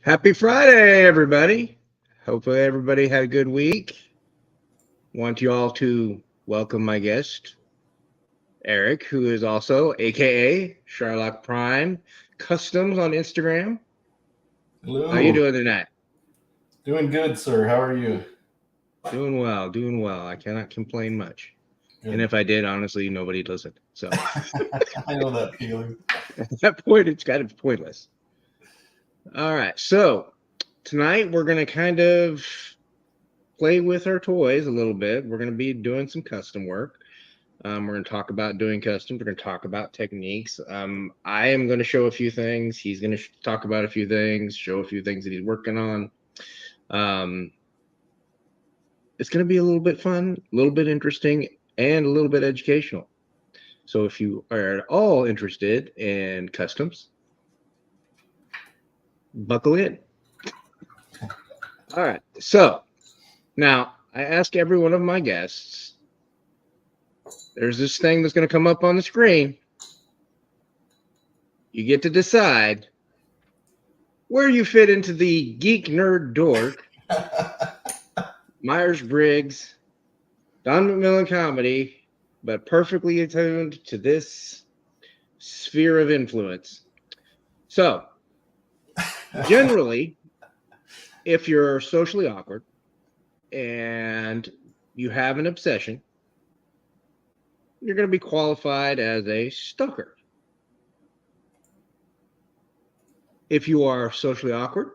Happy Friday, everybody. Hopefully, everybody had a good week. Want you all to welcome my guest, Eric, who is also AKA Charlock Prime Customs on Instagram. How you Hello. doing tonight? Doing good, sir. How are you? Doing well, doing well. I cannot complain much. And Good. if I did, honestly, nobody listened. So I know that feeling. at that point, it's kind of pointless. All right. So tonight we're going to kind of play with our toys a little bit. We're going to be doing some custom work. We're going to talk about doing customs. We're going to talk about techniques. I am going to show a few things. He's going to talk about a few things, show a few things that he's working on. It's going to be a little bit fun, a little bit interesting, and a little bit educational. So if you are at all interested in customs, buckle in. All right. So now I ask every one of my guests, there's this thing that's going to come up on the screen. You get to decide where you fit into the geek nerd dork, Myers-Briggs, Don McMillan comedy, but perfectly attuned to this sphere of influence. So, generally, if you're socially awkward and you have an obsession, you're going to be qualified as a stalker. If you are socially awkward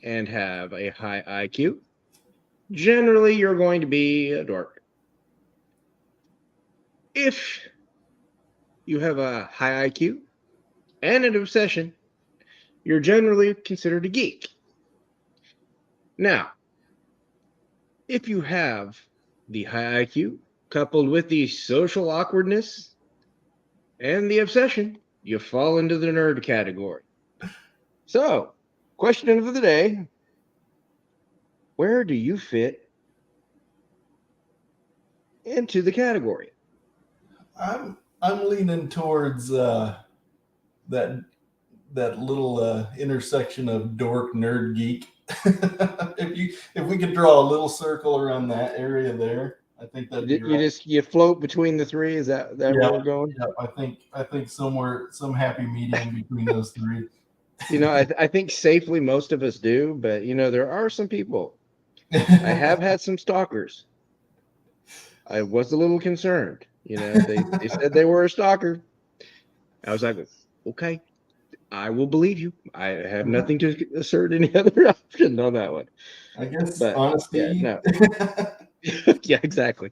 and have a high IQ, generally you're going to be a dork. If you have a high IQ and an obsession, you're generally considered a geek. Now, if you have the high IQ coupled with the social awkwardness and the obsession, you fall into the nerd category. So, question of the day, where do you fit into the category? I'm leaning towards that little intersection of dork, nerd, geek. If we could draw a little circle around that area there, I think that'd be right. You float between the three. Is that Yeah, where we're going? yeah. I think somewhere some happy medium between those three. I think safely most of us do, but there are some people. I have had some stalkers. I was a little concerned. They said they were a stalker. I was like, okay, I will believe you. I have nothing to assert any other option on that one. I guess But yeah, honesty. no. Yeah, exactly.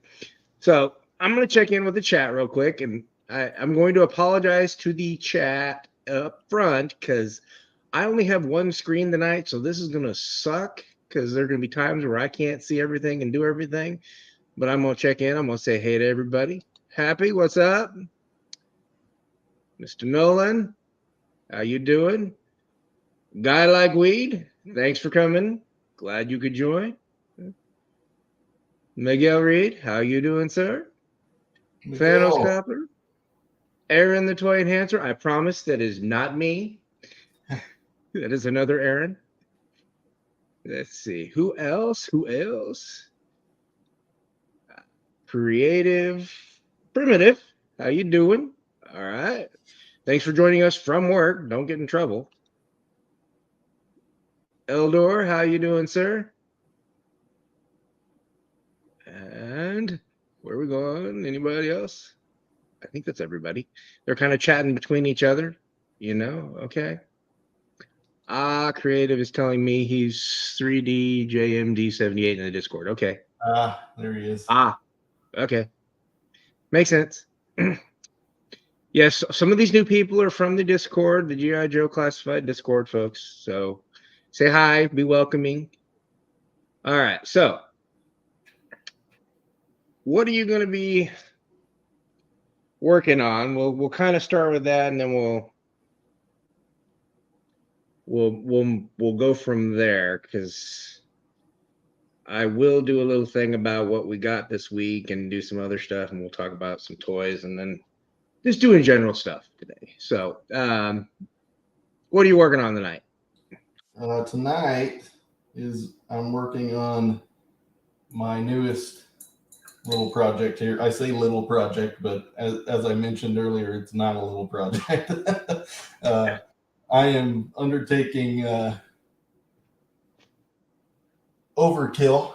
So I'm going to check in with the chat real quick, and I'm going to apologize to the chat up front because I only have one screen tonight, so this is going to suck because there are going to be times where I can't see everything and do everything. But I'm going to check in. I'm going to say hey to everybody. Happy, what's up? Mr. Nolan, how you doing? Guy Like Weed, thanks for coming. Glad you could join. Miguel Reed, how you doing, sir? Miguel. Thanos Coppler, Aaron the Toy Enhancer. I promise that is not me. That is another Aaron. Let's see. Who else? Creative Primitive. How you doing? All right. Thanks for joining us from work. Don't get in trouble. Eldor, how you doing, sir? And where are we going? Anybody else? I think that's everybody. They're kind of chatting between each other, okay. Creative is telling me he's 3D JMD78 in the Discord. Okay. There he is. Okay. Makes sense. Yes, some of these new people are from the Discord, the G.I. Joe Classified Discord, folks. So say hi, be welcoming. All right, so what are you going to be working on? We'll kind of start with that, and then we'll go from there, because I will do a little thing about what we got this week and do some other stuff, and we'll talk about some toys, and then just doing general stuff today. So, what are you working on tonight? Tonight I'm working on my newest little project here. I say little project, but as I mentioned earlier, it's not a little project. I am undertaking Overkill.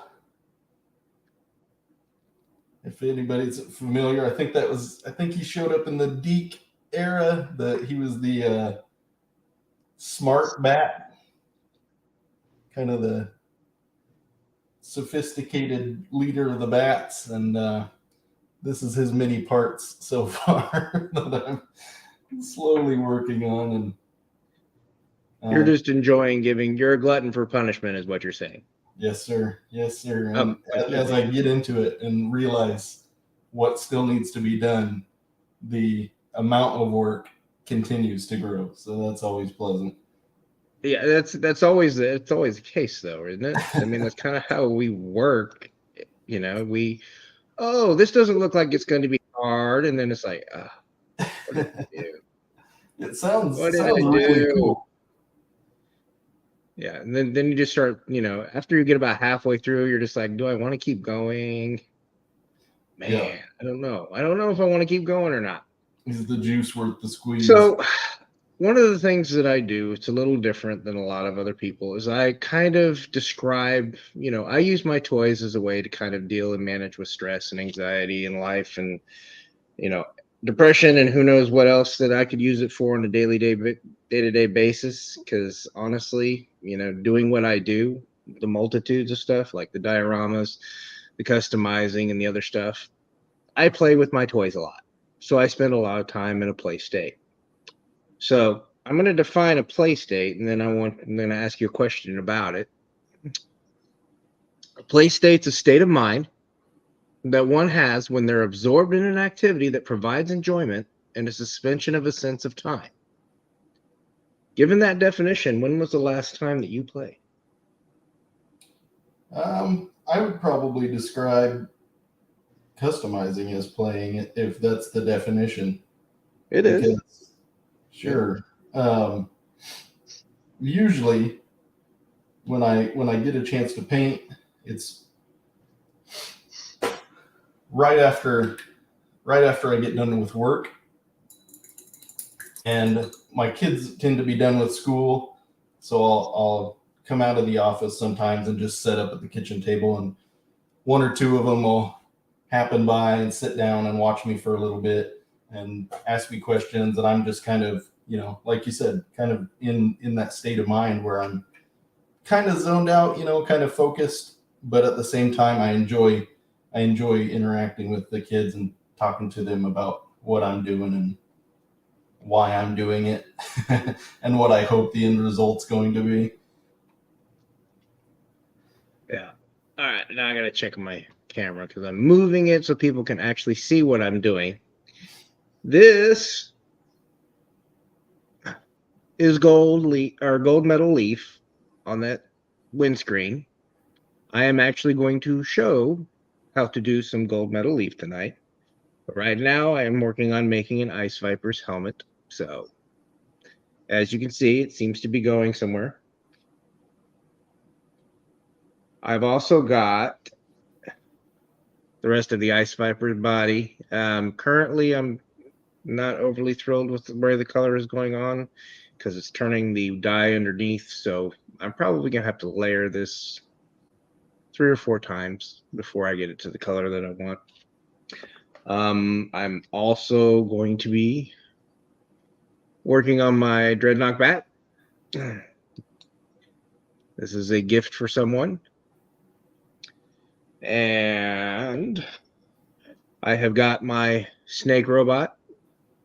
If anybody's familiar, I think he showed up in the Deke era. He was the smart bat, kind of the sophisticated leader of the bats, and this is his many parts so far that I'm slowly working on. And You're just enjoying giving. You're a glutton for punishment, is what you're saying. Yes, sir. Yes, sir. And Yeah. as I get into it and realize what still needs to be done, the amount of work continues to grow. So that's always pleasant. Yeah, that's always the case, though, isn't it? I mean, that's kind of how we work. You know, this doesn't look like it's going to be hard, and then it's like, what did I do? It sounds What did I really do? cool. Yeah, and then you just start, after you get about halfway through, you're just like, do I want to keep going? Man, Yeah. I don't know. I don't know if I want to keep going or not. Is the juice worth the squeeze? So, one of the things that I do, it's a little different than a lot of other people, is I kind of describe, I use my toys as a way to kind of deal and manage with stress and anxiety in life and, depression and who knows what else that I could use it for on a day-to-day basis. Because honestly, doing what I do, the multitudes of stuff like the dioramas, the customizing and the other stuff, I play with my toys a lot. So I spend a lot of time in a play state. So I'm going to define a play state, and then I'm going to ask you a question about it. A play state's a state of mind that one has when they're absorbed in an activity that provides enjoyment and a suspension of a sense of time. Given that definition, when was the last time that you played? I would probably describe customizing as playing it, if that's the definition. It is. Sure. Usually when I get a chance to paint, it's right after I get done with work, and my kids tend to be done with school, so I'll come out of the office sometimes and just set up at the kitchen table, and one or two of them will happen by and sit down and watch me for a little bit and ask me questions, and I'm just kind of, like you said, kind of in that state of mind where I'm kind of zoned out, kind of focused, but at the same time I enjoy interacting with the kids and talking to them about what I'm doing and why I'm doing it and what I hope the end result's going to be. Yeah. All right. Now I got to check my camera because I'm moving it so people can actually see what I'm doing. This is gold metal leaf on that windscreen. I am actually going to show how to do some gold metal leaf tonight. But right now I am working on making an Ice Viper's helmet. So as you can see, it seems to be going somewhere. I've also got the rest of the Ice Viper's body. Currently, I'm not overly thrilled with where the color is going on because it's turning the dye underneath. So I'm probably going to have to layer this 3 or 4 times before I get it to the color that I want. I'm also going to be working on my Dreadnought bat. This is a gift for someone. And I have got my snake robot,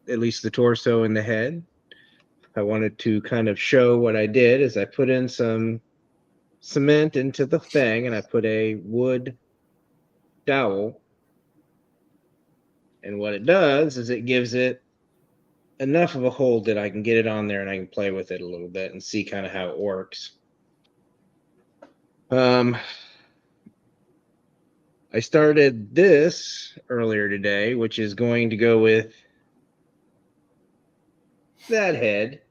at least the torso and the head. I wanted to kind of show what I did is I put in some cement into the thing and I put a wood dowel. And what it does is it gives it enough of a hold that I can get it on there and I can play with it a little bit and see kind of how it works. I started this earlier today, which is going to go with that head.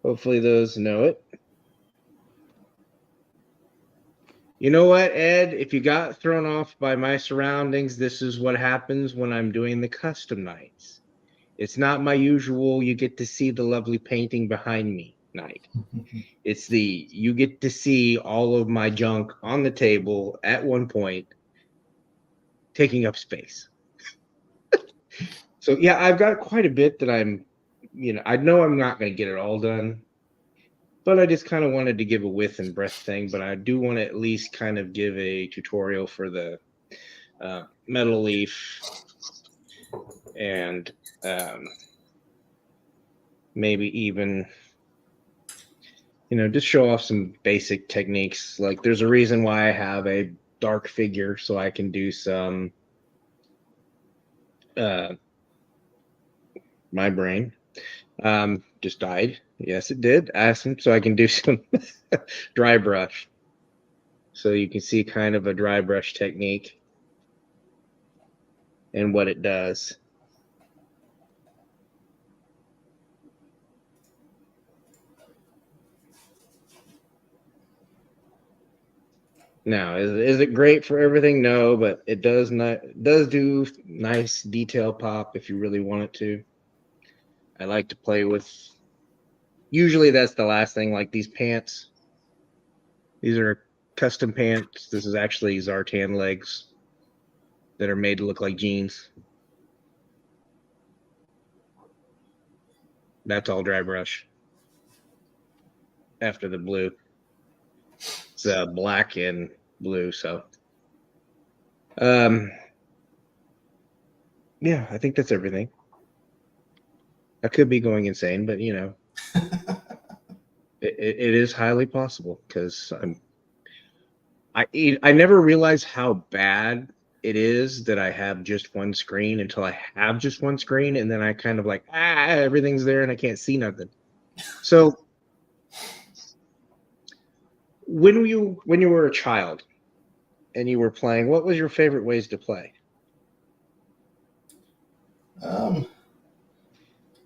Hopefully those know it. You know what, Ed? If you got thrown off by my surroundings, this is what happens when I'm doing the custom nights. It's not my usual, you get to see the lovely painting behind me night. It's the, you get to see all of my junk on the table at one point, taking up space. So yeah, I've got quite a bit that I know I'm not going to get it all done, but I just kind of wanted to give a width and breadth thing. But I do want to at least kind of give a tutorial for the metal leaf and maybe even, just show off some basic techniques. Like there's a reason why I have a dark figure, so I can do some my brain just died. Yes, it did. Ask him so I can do some dry brush. So you can see kind of a dry brush technique and what it does. Now, is it great for everything? No, but it does do nice detail pop if you really want it to. I like to play with. Usually, that's the last thing. Like these pants. These are custom pants. This is actually Zartan legs that are made to look like jeans. That's all dry brush. After the blue, it's black and blue. So, yeah, I think that's everything. I could be going insane, but it is highly possible because I never realized how bad it is that I have just one screen until I have just one screen, and then I kind of like everything's there and I can't see nothing. So when you were a child and you were playing, what was your favorite ways to play?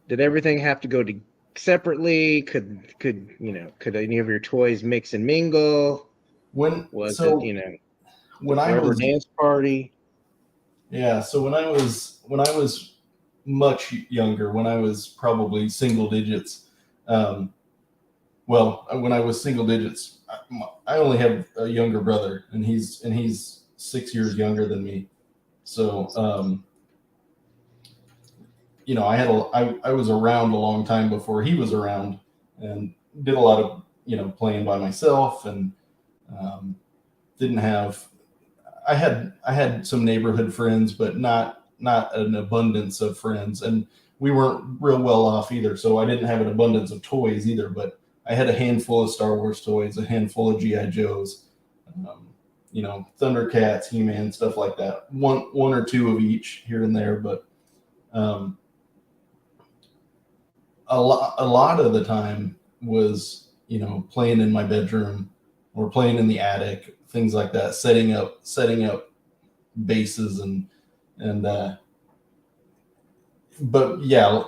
Did everything have to go separately? Could any of your toys mix and mingle? When Was so it when the I forever was dance party? Yeah, so when I was much younger, when I was probably single digits, when I was single digits, I only have a younger brother, and he's 6 years younger than me. So I was around a long time before he was around, and did a lot of playing by myself, and didn't have. I had some neighborhood friends, but not an abundance of friends, and we weren't real well off either. So I didn't have an abundance of toys either. But I had a handful of Star Wars toys, a handful of GI Joes, Thundercats, He-Man, stuff like that. One or two of each here and there, but a lot of the time was playing in my bedroom or playing in the attic, things like that, setting up bases and but yeah,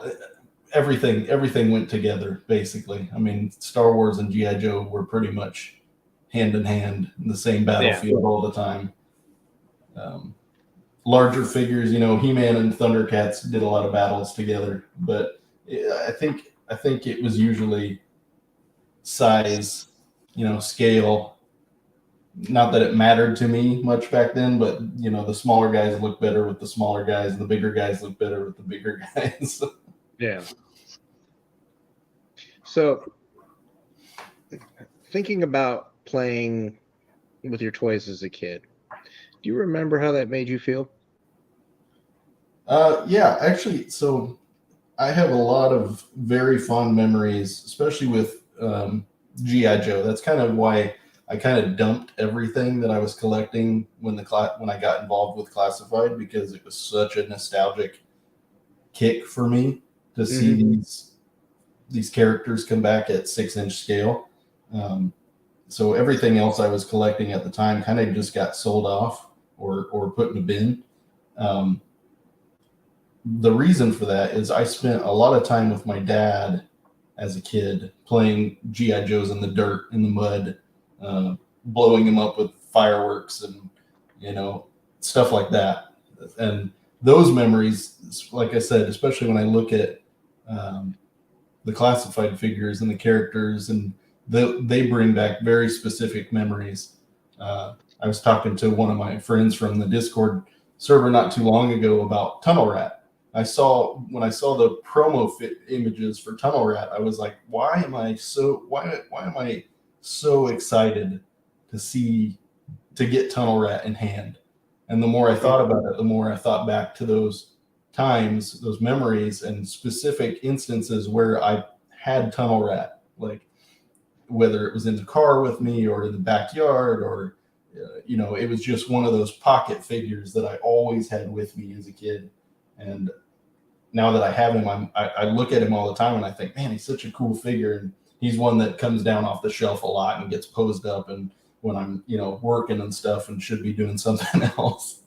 everything went together basically. I mean, Star Wars and GI Joe were pretty much hand in hand in the same battlefield all the time. Larger figures, He-Man and Thundercats did a lot of battles together, but I think it was usually size, scale. Not that it mattered to me much back then, but the smaller guys look better with the smaller guys, the bigger guys look better with the bigger guys. Yeah. So thinking about playing with your toys as a kid, do you remember how that made you feel? Yeah, actually, so I have a lot of very fond memories, especially with GI Joe. That's kind of why I kind of dumped everything that I was collecting when I got involved with Classified, because it was such a nostalgic kick for me to see these characters come back at 6-inch scale. So everything else I was collecting at the time kind of just got sold off or put in a bin. The reason for that is I spent a lot of time with my dad as a kid, playing GI Joes in the dirt, in the mud, blowing them up with fireworks and stuff like that. And those memories, like I said, especially when I look at the classified figures and the characters, and they bring back very specific memories. I was talking to one of my friends from the Discord server not too long ago about Tunnel Rat. When I saw the promo images for Tunnel Rat, I was like, why am I so excited to get Tunnel Rat in hand? And the more I thought about it, the more I thought back to those times, those memories, and specific instances where I had Tunnel Rat, like whether it was in the car with me or in the backyard, or it was just one of those pocket figures that I always had with me as a kid. And now that I have him, I look at him all the time and I think, man, he's such a cool figure. And he's one that comes down off the shelf a lot and gets posed up, and when I'm working and stuff and should be doing something else.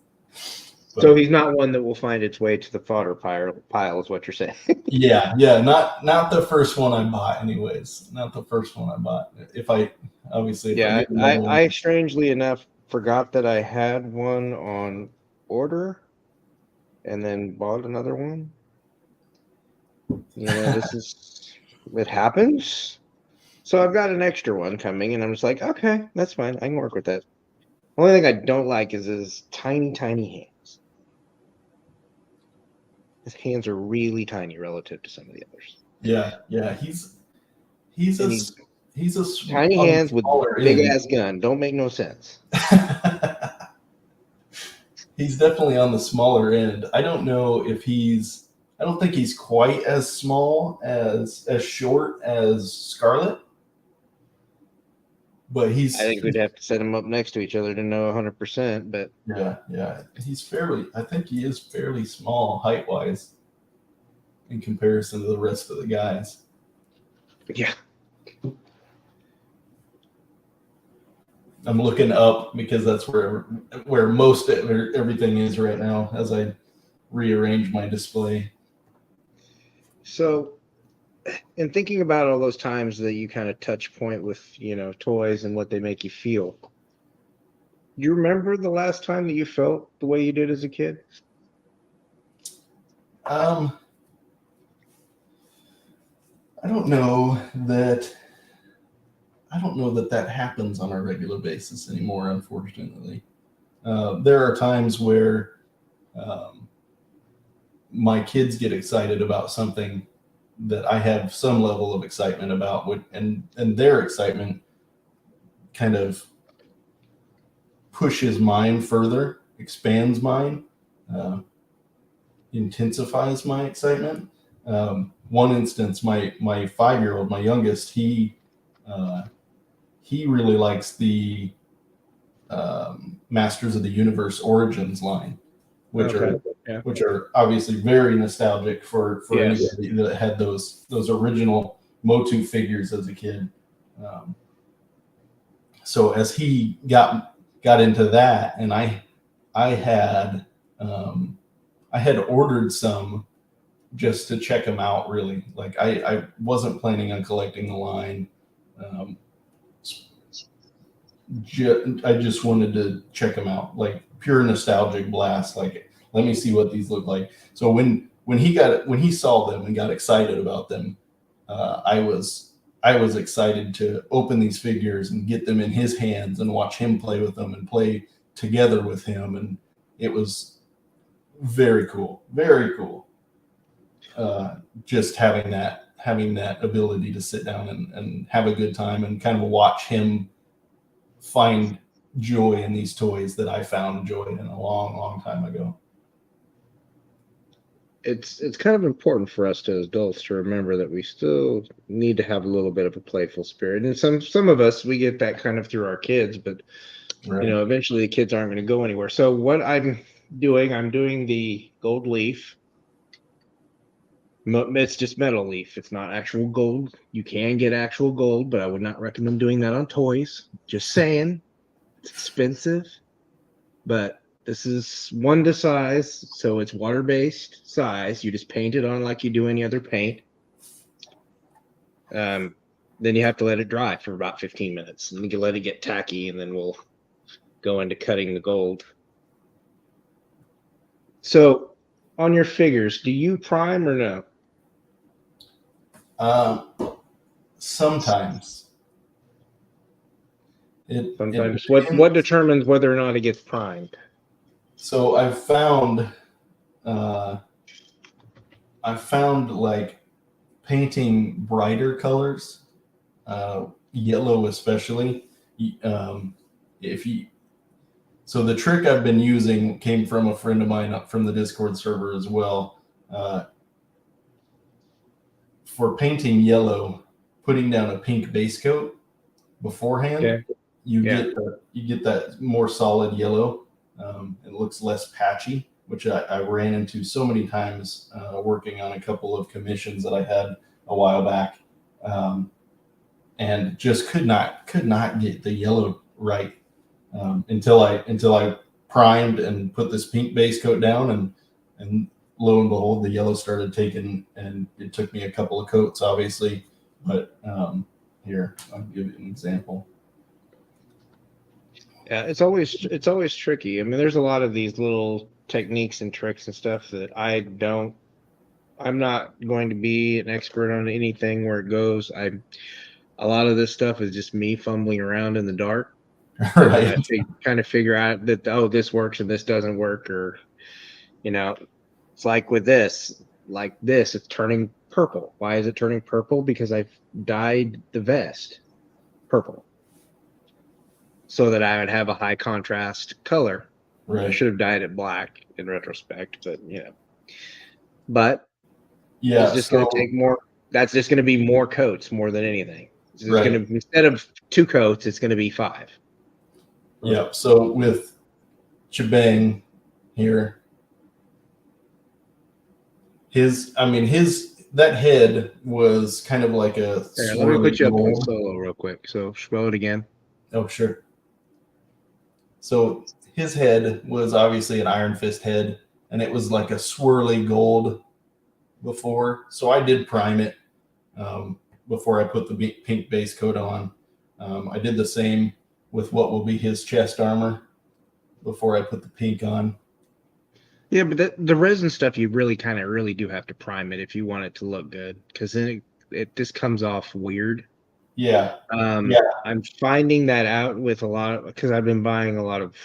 But, so he's not one that will find its way to the fodder pile is what you're saying. yeah, not the first one I bought, anyways. Not the first one I bought. I strangely enough forgot that I had one on order, and then bought another one. It happens. So I've got an extra one coming, and I'm just like, okay, that's fine. I can work with that. The only thing I don't like is his tiny, tiny hands. His hands are really tiny relative to some of the others. Yeah. He's a tiny hands with big ass gun. Don't make no sense. He's definitely on the smaller end. I don't think he's quite as small as short as Scarlet. But I think we'd have to set them up next to each other to know 100%. But yeah, I think he is fairly small height wise in comparison to the rest of the guys. Yeah. I'm looking up because that's where most everything is right now as I rearrange my display. So, in thinking about all those times that you kind of touch point with, toys and what they make you feel, do you remember the last time that you felt the way you did as a kid? I don't know that that happens on a regular basis anymore, unfortunately. There are times where my kids get excited about something that I have some level of excitement about, and their excitement kind of pushes mine further, expands mine, intensifies my excitement. One instance, my 5-year-old, my youngest, he really likes the Masters of the Universe Origins line, which are obviously very nostalgic for anybody that had those original Motu figures as a kid. So as he got into that, and I had ordered some just to check them out, really. Like I wasn't planning on collecting the line. I just wanted to check them out, like pure nostalgic blast. Like, let me see what these look like. So when he saw them and got excited about them, I was excited to open these figures and get them in his hands and watch him play with them and play together with him. And it was very cool, very cool. Just having that ability to sit down and have a good time and kind of watch him find joy in these toys that I found joy in a long, long time ago. It's kind of important for us as adults to remember that we still need to have a little bit of a playful spirit. And some of us, we get that kind of through our kids, but right. Eventually the kids aren't going to go anywhere. So what I'm doing the gold leaf. It's just metal leaf. It's not actual gold. You can get actual gold, but I would not recommend doing that on toys. Just saying. It's expensive. But this is 1 to size, so it's water-based size. You just paint it on like you do any other paint. Then you have to let it dry for about 15 minutes, and you can let it get tacky, and then we'll go into cutting the gold. So, on your figures, do you prime or no? Sometimes. It Sometimes. What depends. determines whether or not it gets primed? So I've found like painting brighter colors, yellow especially. If you So the trick I've been using came from a friend of mine up from the Discord server as well. For painting yellow, putting down a pink base coat beforehand, Okay. you Yeah. get that more solid yellow. It looks less patchy, which I ran into so many times working on a couple of commissions that I had a while back, and just could not get the yellow right until I primed and put this pink base coat down, and lo and behold, the yellow started taking, and it took me a couple of coats, obviously, but here I'll give you an example. Yeah, it's always tricky. I mean, there's a lot of these little techniques and tricks and stuff that I'm not going to be an expert on anything where it goes. A lot of this stuff is just me fumbling around in the dark. And then Right. kind of figure out that, oh, this works and this doesn't work, or it's like with this, it's turning purple. Why is it turning purple? Because I've dyed the vest purple so that I would have a high contrast color. I Right. should have dyed it black in retrospect, but Yeah. it's just going to take more. That's just going to be more coats more than anything. It's Right. going to, instead of 2 coats, it's going to be 5. Yeah. So with Shebang here, that head was kind of like a Here, let me put swirly you up on gold. solo real quick. So spell it again. Oh, sure. So his head was obviously an Iron Fist head, and it was like a swirly gold before. So I did prime it before I put the pink base coat on. I did the same with what will be his chest armor before I put the pink on. Yeah, but the resin stuff, you really do have to prime it if you want it to look good, because then it just comes off weird. Yeah. I'm finding that out with a lot because I've been buying a lot of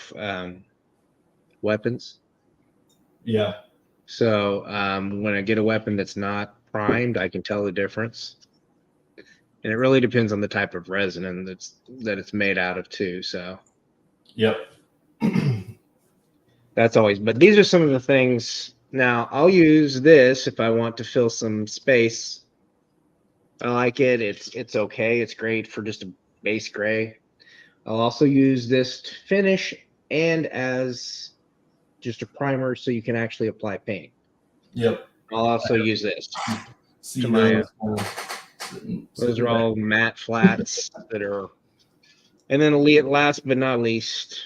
weapons. Yeah. So when I get a weapon that's not primed, I can tell the difference. And it really depends on the type of resin and that it's made out of too. So Yep. that's always. But these are some of the things. Now I'll use this if I want to fill some space. I like it. It's okay. It's great for just a base gray. I'll also use this to finish and as just a primer so you can actually apply paint. Yep. I'll also use this See to my those are all matte flats that are, and then last but not least,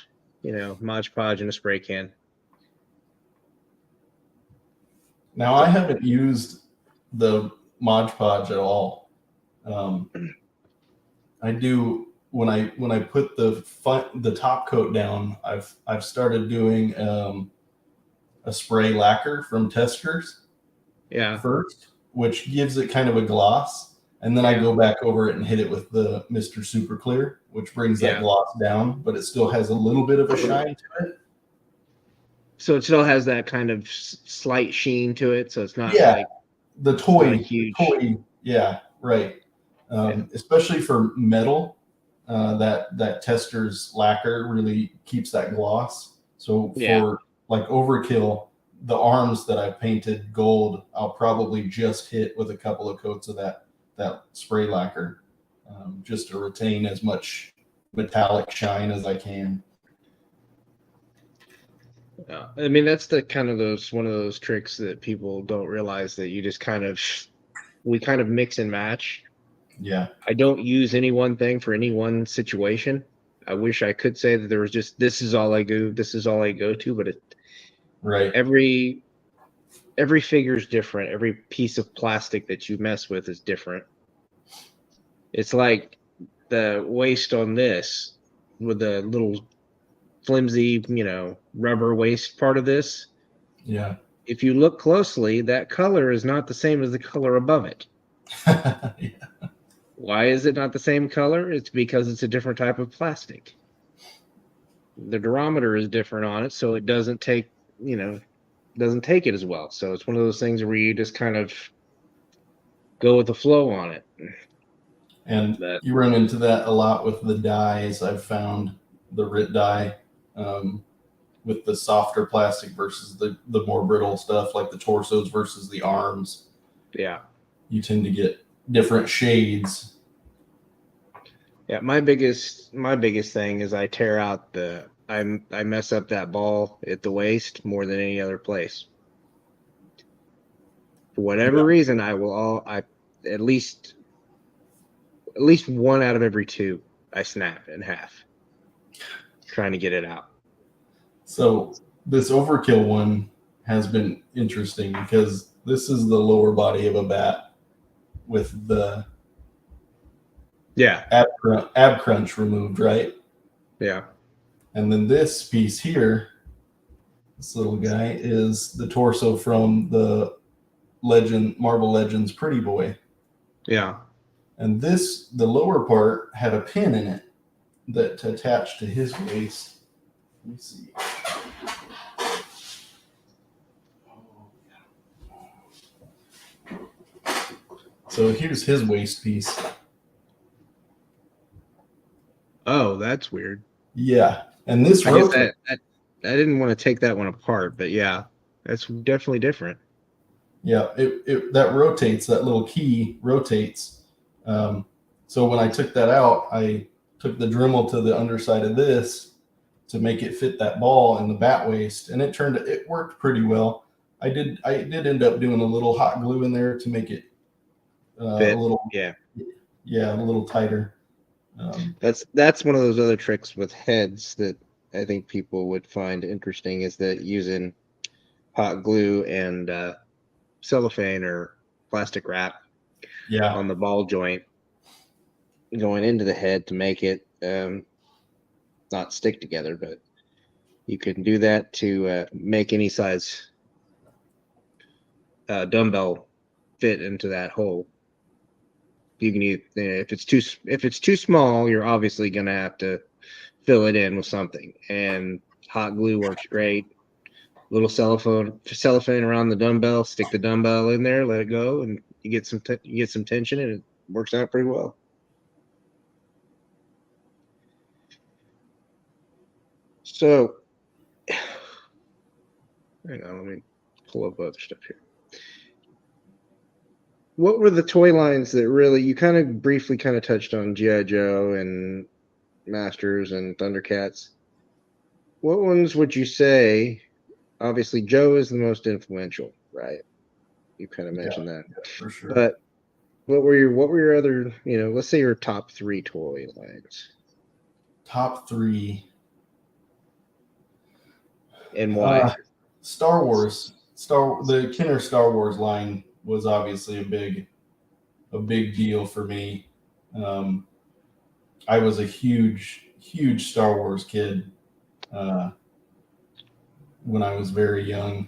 Mod Podge in a spray can. Now I haven't used the Mod Podge at all. I do when I put the top coat down. I've started doing a spray lacquer from Testers. Yeah. First, which gives it kind of a gloss, and then I go back over it and hit it with the Mr. Super Clear, which brings that gloss down, but it still has a little bit of a shine to it. So it still has that kind of slight sheen to it, so it's not like the toy, huge. Yeah, right. Especially for metal, that Tester's lacquer really keeps that gloss. So for like overkill, the arms that I painted gold, I'll probably just hit with a couple of coats of that spray lacquer, just to retain as much metallic shine as I can. I mean, that's the kind of one of those tricks that people don't realize, that you just we kind of mix and match. Yeah. I don't use any one thing for any one situation. I wish I could say that there was just, this is all I do, this is all I go to, but right. Every figure is different. Every piece of plastic that you mess with is different. It's like the waist on this with the little flimsy, rubber waist part of this. Yeah. If you look closely, that color is not the same as the color above it. Yeah. Why is it not the same color? It's because it's a different type of plastic. The durometer is different on it, so it doesn't take it as well. So it's one of those things where you just kind of go with the flow on it. And But you run into that a lot with the dyes. I've found the RIT dye with the softer plastic versus the more brittle stuff, like the torsos versus the arms. yeah, You tend to get different shades. yeah. My biggest thing is I tear out I mess up that ball at the waist more than any other place. For whatever Yeah. reason, I at least one out of every two I snap in half trying to get it out. So this overkill one has been interesting because this is the lower body of a bat with the Yeah, ab crunch removed, right? yeah, And then this piece here, this little guy, is the torso from the Marvel Legends Pretty Boy. yeah. And this, the lower part, had a pin in it that attached to his waist. Let me see. So here's his waist piece. Oh, that's weird. Yeah. And this I guess rotates. I didn't want to take that one apart, but yeah, that's definitely different. Yeah, that rotates. That little key rotates. So when I took that out, I took the Dremel to the underside of this to make it fit that ball in the bat waist, and it worked pretty well. I did end up doing a little hot glue in there to make it a Fit. little Yeah. a little tighter. That's one of those other tricks with heads that I think people would find interesting is that using hot glue and cellophane or plastic wrap Yeah, on the ball joint going into the head to make it not stick together, but you can do that to make any size dumbbell fit into that hole. You can if it's too small, you're obviously going to have to fill it in with something, and hot glue works great. Little cellophane around the dumbbell, stick the dumbbell in there, let it go, and you get some tension, and it works out pretty well. So, hang on, let me pull up other stuff here. What were the toy lines that really you kind of briefly touched on G.I. Joe and Masters and Thundercats? What ones would you say? Obviously, Joe is the most influential, right? You kind of mentioned that, for sure. but what were your other, let's say your top 3 toy lines? Top 3. And why? Star Wars. The Kenner Star Wars line was obviously a big deal for me. I was a huge Star Wars kid when I was very young.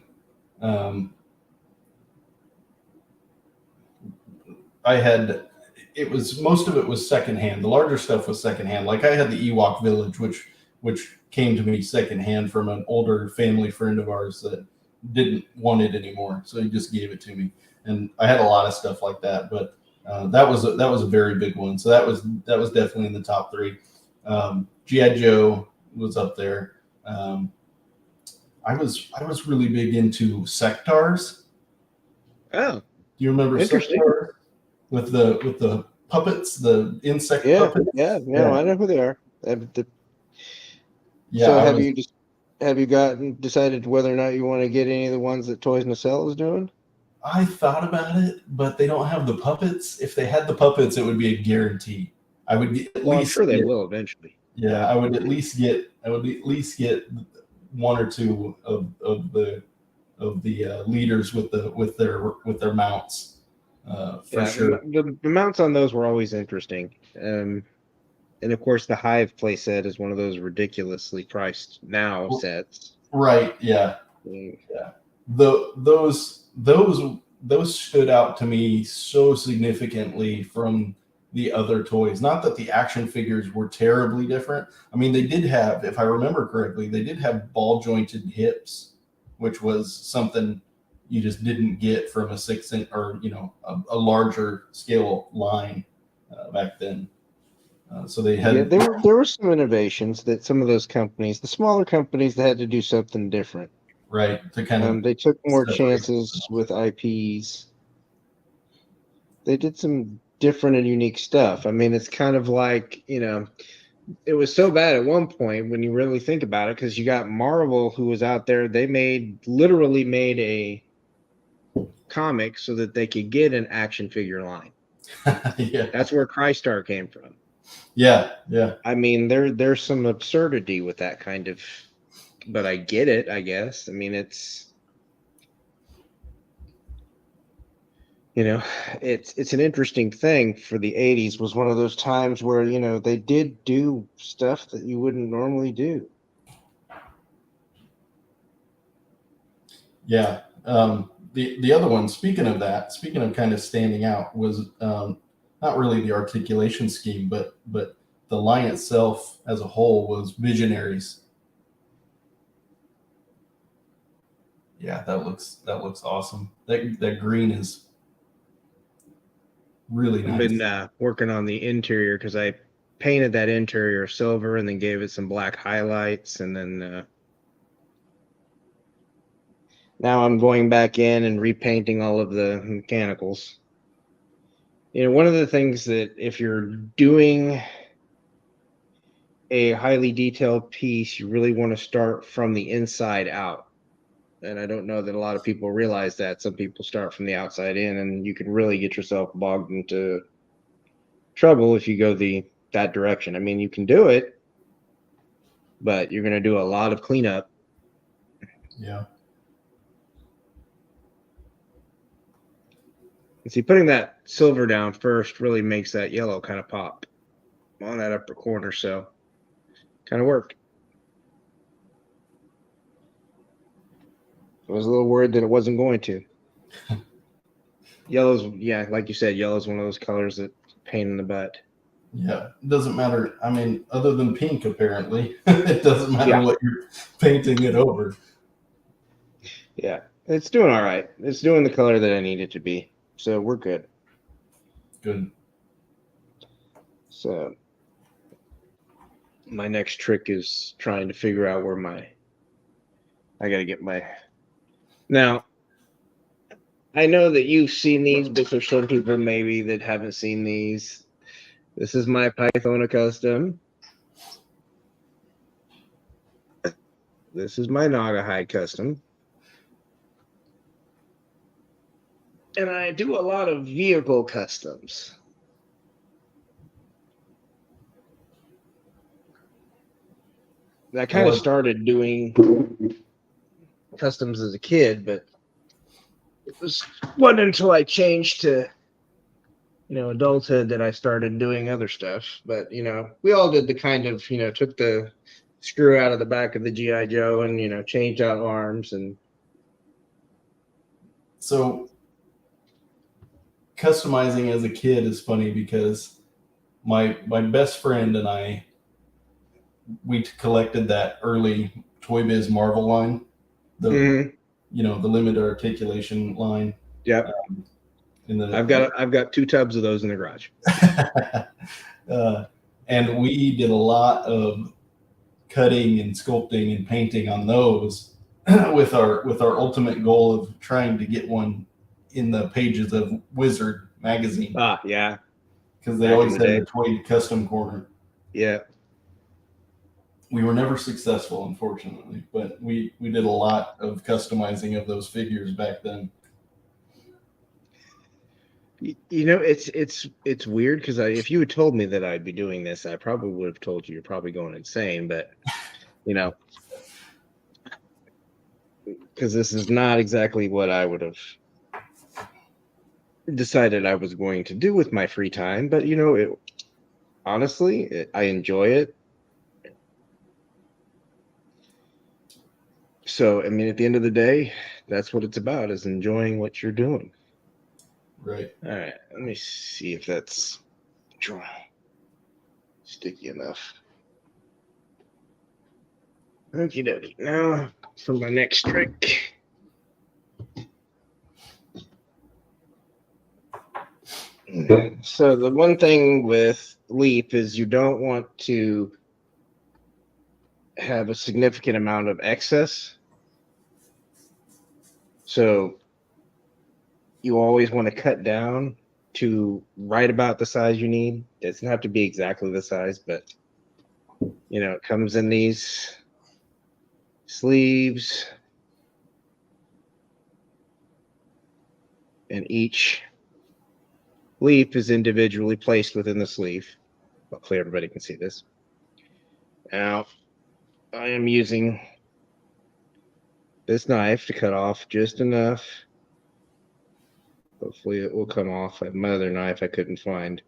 Most of it was secondhand. The larger stuff was secondhand. Like I had the Ewok Village, which came to me secondhand from an older family friend of ours that didn't want it anymore, so he just gave it to me. And I had a lot of stuff like that, but that was a very big one. So that was definitely in the top 3. G.I. Joe was up there. I was really big into sectars. Oh, do you remember sectars with the puppets, the insect puppets? Yeah, I know who they are. Yeah. So have you decided whether or not you want to get any of the ones that Toys Nacelle is doing? I thought about it, but they don't have the puppets. If they had the puppets, it would be a guarantee. I would at least. I'm sure they will eventually. Yeah, I would at least get one or two of the leaders with their mounts. for sure. The mounts on those were always interesting. And of course, the Hive playset is one of those ridiculously priced now sets. Right. Yeah. Yeah. Those stood out to me so significantly from the other toys. Not that the action figures were terribly different. I mean, they did have, if I remember correctly, they did have ball jointed hips, which was something you just didn't get from a 6-inch or a larger scale line back then. So they had there were some innovations that some of those companies, the smaller companies, that had to do something different. Right, to kind of they took more chances with IPs. They did some different and unique stuff. I mean, it's kind of like, it was so bad at one point when you really think about it, because you got Marvel, who was out there. They literally made a comic so that they could get an action figure line. Yeah, that's where Crystar came from. Yeah. I mean, there's some absurdity with that kind of, but I get it, I guess. I mean, it's an interesting thing. For the 80s was one of those times where, they did do stuff that you wouldn't normally do. Yeah. The other one, speaking of kind of standing out, was not really the articulation scheme, but the line itself as a whole was Visionaries. Yeah, that looks awesome. That green is really nice. I've been working on the interior because I painted that interior silver and then gave it some black highlights, and then now I'm going back in and repainting all of the mechanicals. One of the things that, if you're doing a highly detailed piece, you really want to start from the inside out. And I don't know that a lot of people realize that. Some people start from the outside in, and you can really get yourself bogged into trouble if you go that direction. I mean, you can do it, but you're going to do a lot of cleanup. Yeah. And see, putting that silver down first really makes that yellow kind of pop on that upper corner. So kind of worked. I was a little worried that it wasn't going to. Yellow's, like you said, yellow's one of those colors that pain in the butt. Yeah, it doesn't matter. I mean, other than pink, apparently, it doesn't matter what you're painting it over. Yeah, it's doing all right. It's doing the color that I need it to be. So we're good. Good. So my next trick is trying to figure out where I got to get my. Now, I know that you've seen these, but there's some people maybe that haven't seen these. This is my Pythona custom. This is my Naugahyde custom. And I do a lot of vehicle customs. I kind of started doing customs as a kid, but it wasn't until I changed to, adulthood that I started doing other stuff. But, we all did the kind of, took the screw out of the back of the G.I. Joe and, changed out arms. And so customizing as a kid is funny because my best friend and we collected that early Toy Biz Marvel line, the limited articulation line. Yep. I've got 2 tubs of those in the garage. And we did a lot of cutting and sculpting and painting on those with our ultimate goal of trying to get one in the pages of Wizard magazine. Yeah. Because they always had a toy custom corner. Yeah. We were never successful, unfortunately, but we did a lot of customizing of those figures back then. It's weird because if you had told me that I'd be doing this, I probably would have told you you're probably going insane. But because this is not exactly what I would have decided I was going to do with my free time. But honestly, I enjoy it. So, I mean, at the end of the day, that's what it's about, is enjoying what you're doing. Right. All right, let me see if that's dry, sticky enough. Okie dokie. Now for my next trick. So the one thing with leaf is you don't want to have a significant amount of excess. So you always want to cut down to right about the size you need. It doesn't have to be exactly the size, but it comes in these sleeves, and each leaf is individually placed within the sleeve. Hopefully everybody can see this. Now, I am using this knife to cut off just enough. Hopefully it will come off. I have my other knife I couldn't find.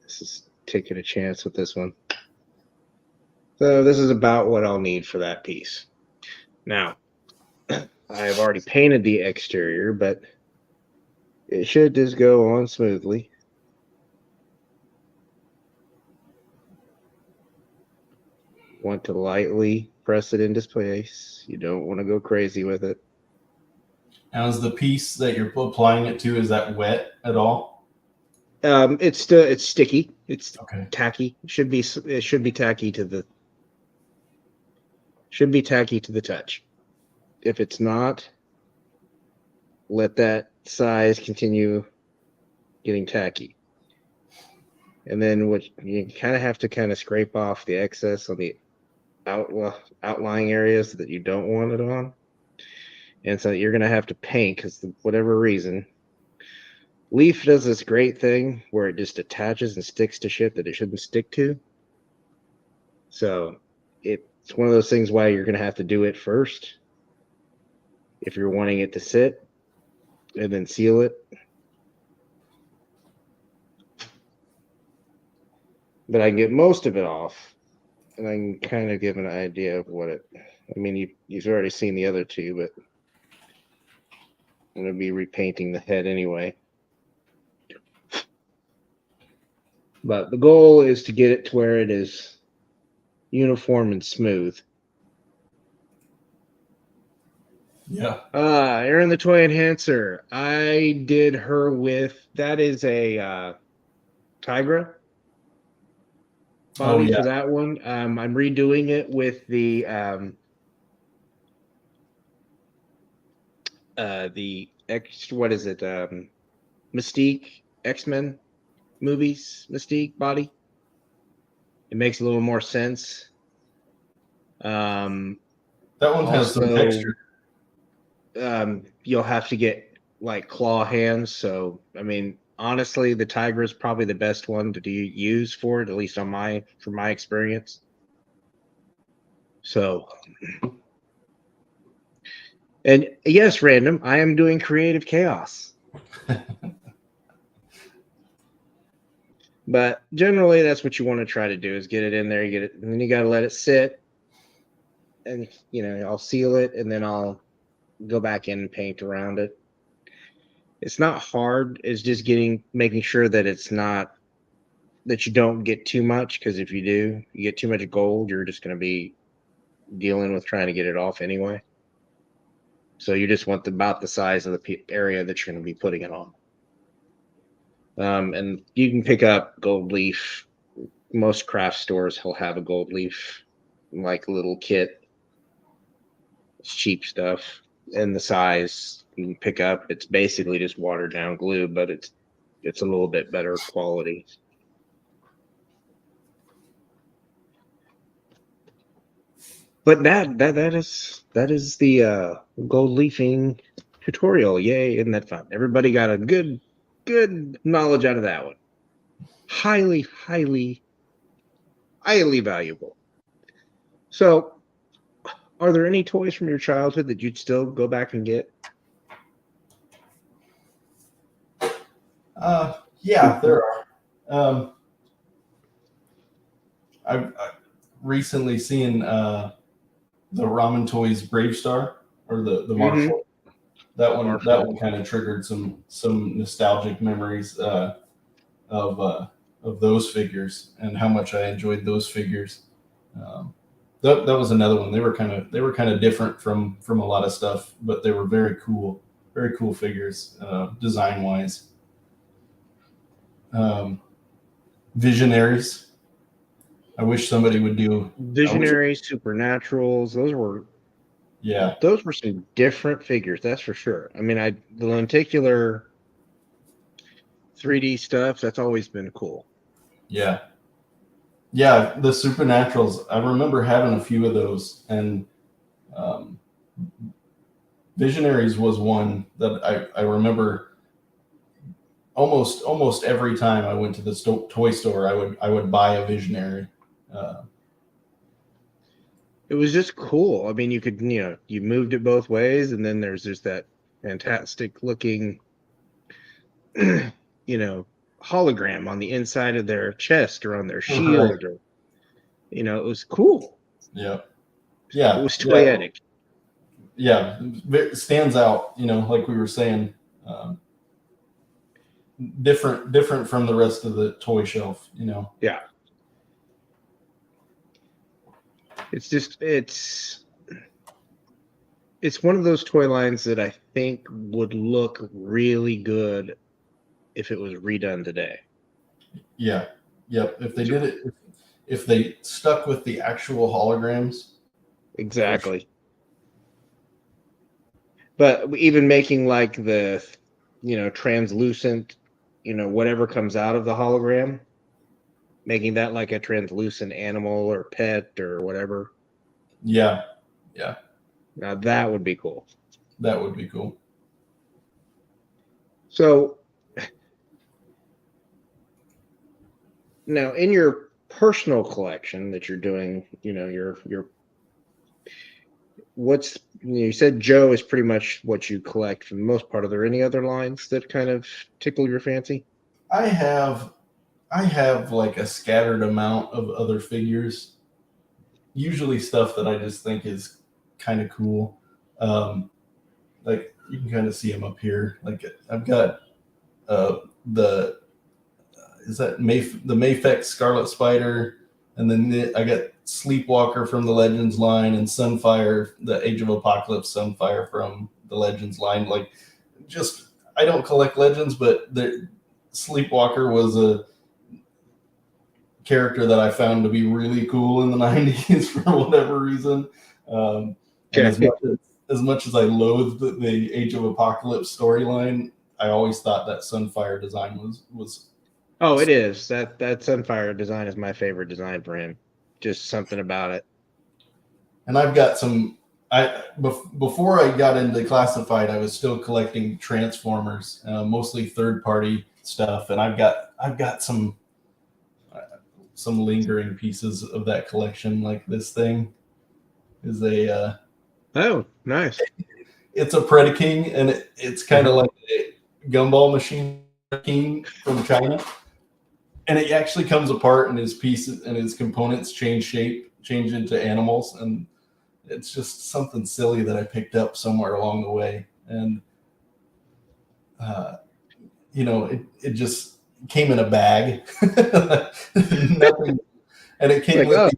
This is taking a chance with this one. So this is about what I'll need for that piece. Now, I have already painted the exterior, but it should just go on smoothly. Want to lightly press it into place. You don't want to go crazy with it. Now, is the piece that you're applying it to, is that wet at all? It's sticky. It's okay. Tacky. It should be tacky to the touch. If it's not, let that size continue getting tacky. And then what you kind of have to kind of scrape off the excess on the outlying areas that you don't want it on. And so you're going to have to paint because whatever reason, leaf does this great thing where it just attaches and sticks to shit that it shouldn't stick to. So it's one of those things why you're going to have to do it first if you're wanting it to sit, and then seal it. But I can get most of it off, and I can kind of give an idea of what it. I mean, you've already seen the other two, but I'm going to be repainting the head anyway. But the goal is to get it to where it is uniform and smooth. Yeah. Erin the Toy Enhancer. I did her with, that is a Tigra body for that one. I'm redoing it with the what is it? Mystique X-Men movies, Mystique body. It makes a little more sense. That one has some texture. You'll have to get like claw hands. So, I mean, honestly, the Tiger is probably the best one to use for it, at least from my experience. So, and yes, random, I am doing creative chaos. But generally, that's what you want to try to do, is get it in there, you get it, and then you got to let it sit. And, I'll seal it, and then I'll go back in and paint around it. It's not hard. It's just making sure that that you don't get too much, because if you do, you get too much gold, you're just going to be dealing with trying to get it off anyway. So you just want about the size of the area that you're going to be putting it on. And you can pick up gold leaf. Most craft stores will have a gold leaf, like a little kit. It's cheap stuff. And the size you can pick up, it's basically just watered down glue, but it's a little bit better quality. But that is the gold leafing tutorial. Yay, isn't that fun? Everybody got a good knowledge out of that one. Highly valuable. So, are there any toys from your childhood that you'd still go back and get? Yeah, there are. I've recently seen the Ramen Toys Brave Star or the Mm-hmm. Marshall. That one Marshall. kind of triggered some nostalgic memories of of those figures and how much I enjoyed those figures. Um, that was another one. They were kind of different from a lot of stuff, but they were very cool figures design wise. Um, Visionaries. I wish somebody would do. I wish, Visionary, Supernaturals. yeah, Those were some different figures, that's for sure. I mean, the lenticular 3D stuff, that's always been cool. yeah, yeah. The Supernaturals. I remember having a few of those, and um, Visionaries was one that I remember almost every time I went to the toy store, I would buy a Visionary. Uh, It was just cool. I mean, you moved it both ways, and then there's just that fantastic looking, you know, hologram on the inside of their chest or on their right. shield, or it was cool. Yeah. It Yeah. was Yeah. toyetic. Yeah. It stands out. Like we were saying, um, different from the rest of the toy shelf. Yeah. It's one of those toy lines that I think would look really good if it was redone today. Yeah. Yep. If they did it, if they stuck with the actual holograms, for sure. Exactly. But even making like the, translucent, whatever comes out of the hologram, making that like a translucent animal or pet or whatever. Yeah. Yeah. Now that would be cool. That would be cool. So now in your personal collection that you're doing, your you said Joe is pretty much what you collect for the most part. Are there any other lines that kind of tickle your fancy? I have I have like a scattered amount of other figures, usually stuff that I just think is kind of cool. Um, like you can kind of see them up here. Like I've got the is that the Mayfex Scarlet Spider, and then I got Sleepwalker from the Legends line and Sunfire, the Age of Apocalypse Sunfire from the Legends line. Like, just I don't collect Legends, but the Sleepwalker was a character that I found to be really cool in the '90s for whatever reason. And as Okay. much as I loathed the Age of Apocalypse storyline, I always thought that Sunfire design was. Oh, it is. That Sunfire design is my favorite design for him. Just something about it. And I've got some. Before I got into classified, I was still collecting Transformers, mostly third party stuff, and I've got some lingering pieces of that collection. Like this thing is a Oh, nice. it's a Predaking, and it's kind of Uh-huh. like a gumball machine king from China, and it actually comes apart, and his pieces and his components change shape, change into animals, and it's just something silly that I picked up somewhere along the way, and uh, it just came in a bag, nothing, and It's like, oh,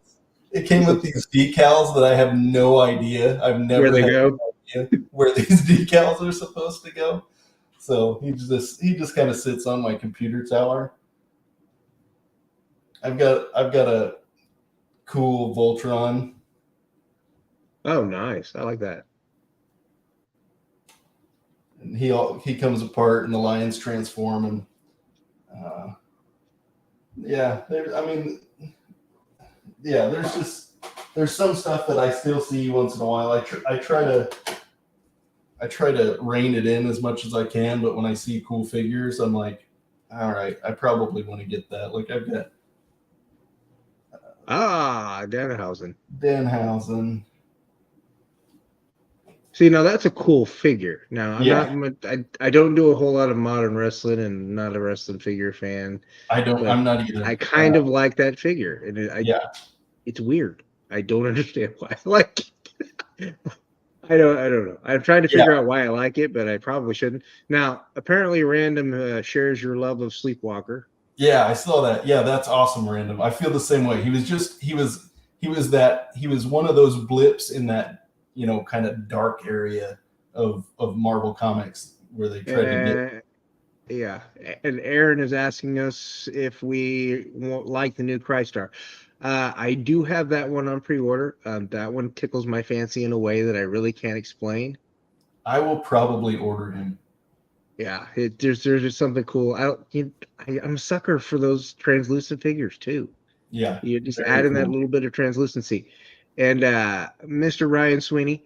it came this with looks these decals that I have no idea. I've where never they had go. no idea where these decals are supposed to go. So he just kind of sits on my computer tower. I've got a cool Voltron. Oh, nice. I like that. And he comes apart and the lions transform, and uh, yeah, I mean, yeah, there's some stuff that I still see once in a while. I try to rein it in as much as I can, but when I see cool figures, I'm like, all right, I probably want to get that. Like I've got Ah, Danhausen. Danhausen. See, now that's a cool figure. Now Yeah, I don't do a whole lot of modern wrestling and not a wrestling figure fan, I don't. but I'm not I either. kind of like that figure, and Yeah, it's weird. I don't understand why I like it. I don't know. I'm trying to yeah, figure out why I like it, but I probably shouldn't. Now, apparently, Random shares your love of Sleepwalker. yeah. I saw that. Yeah, that's awesome, Random. I feel the same way. He was one of those blips in that kind of dark area of Marvel Comics where they tried to get. Uh, yeah, and Aaron is asking us if we won't like the new Crystar. I do have that one on pre-order. That one tickles my fancy in a way that I really can't explain. I will probably order him. Yeah, there's just something cool. I'm a sucker for those translucent figures too. Yeah, You just very add in that cool. little bit of translucency. And Mr. Ryan Sweeney,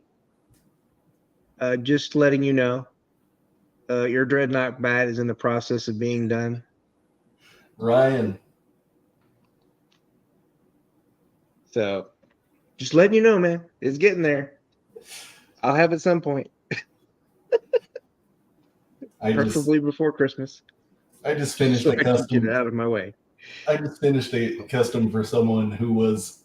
just letting you know, your Dreadnought bat is in the process of being done. Ryan, So just letting you know, man, it's getting there. I'll have it some point, I just preferably before Christmas, I just just finished so a I can get custom. it out of my way. I just finished a custom for someone who was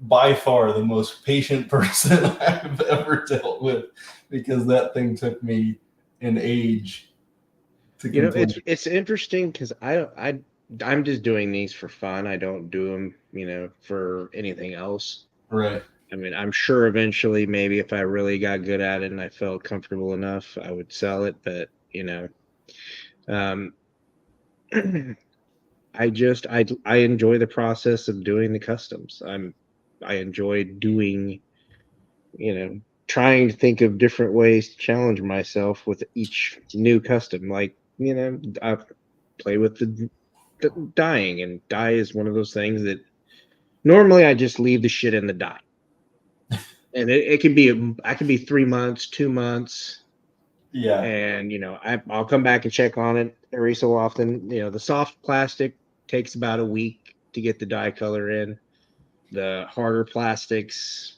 by far the most patient person I've ever dealt with because that thing took me an age to You know, complete. it's interesting because I'm just doing these for fun. I don't do them, for anything else. Right. I mean, I'm sure eventually, maybe if I really got good at it and I felt comfortable enough, I would sell it. But um, I enjoy the process of doing the customs. I enjoy doing, trying to think of different ways to challenge myself with each new custom. Like, I play with the dyeing, and dye is one of those things that normally I just leave the shit in the dye. And it can be I can be 3 months, 2 months, Yeah. and I'll come back and check on it every so often. The soft plastic takes about a week to get the dye color in. The harder plastics,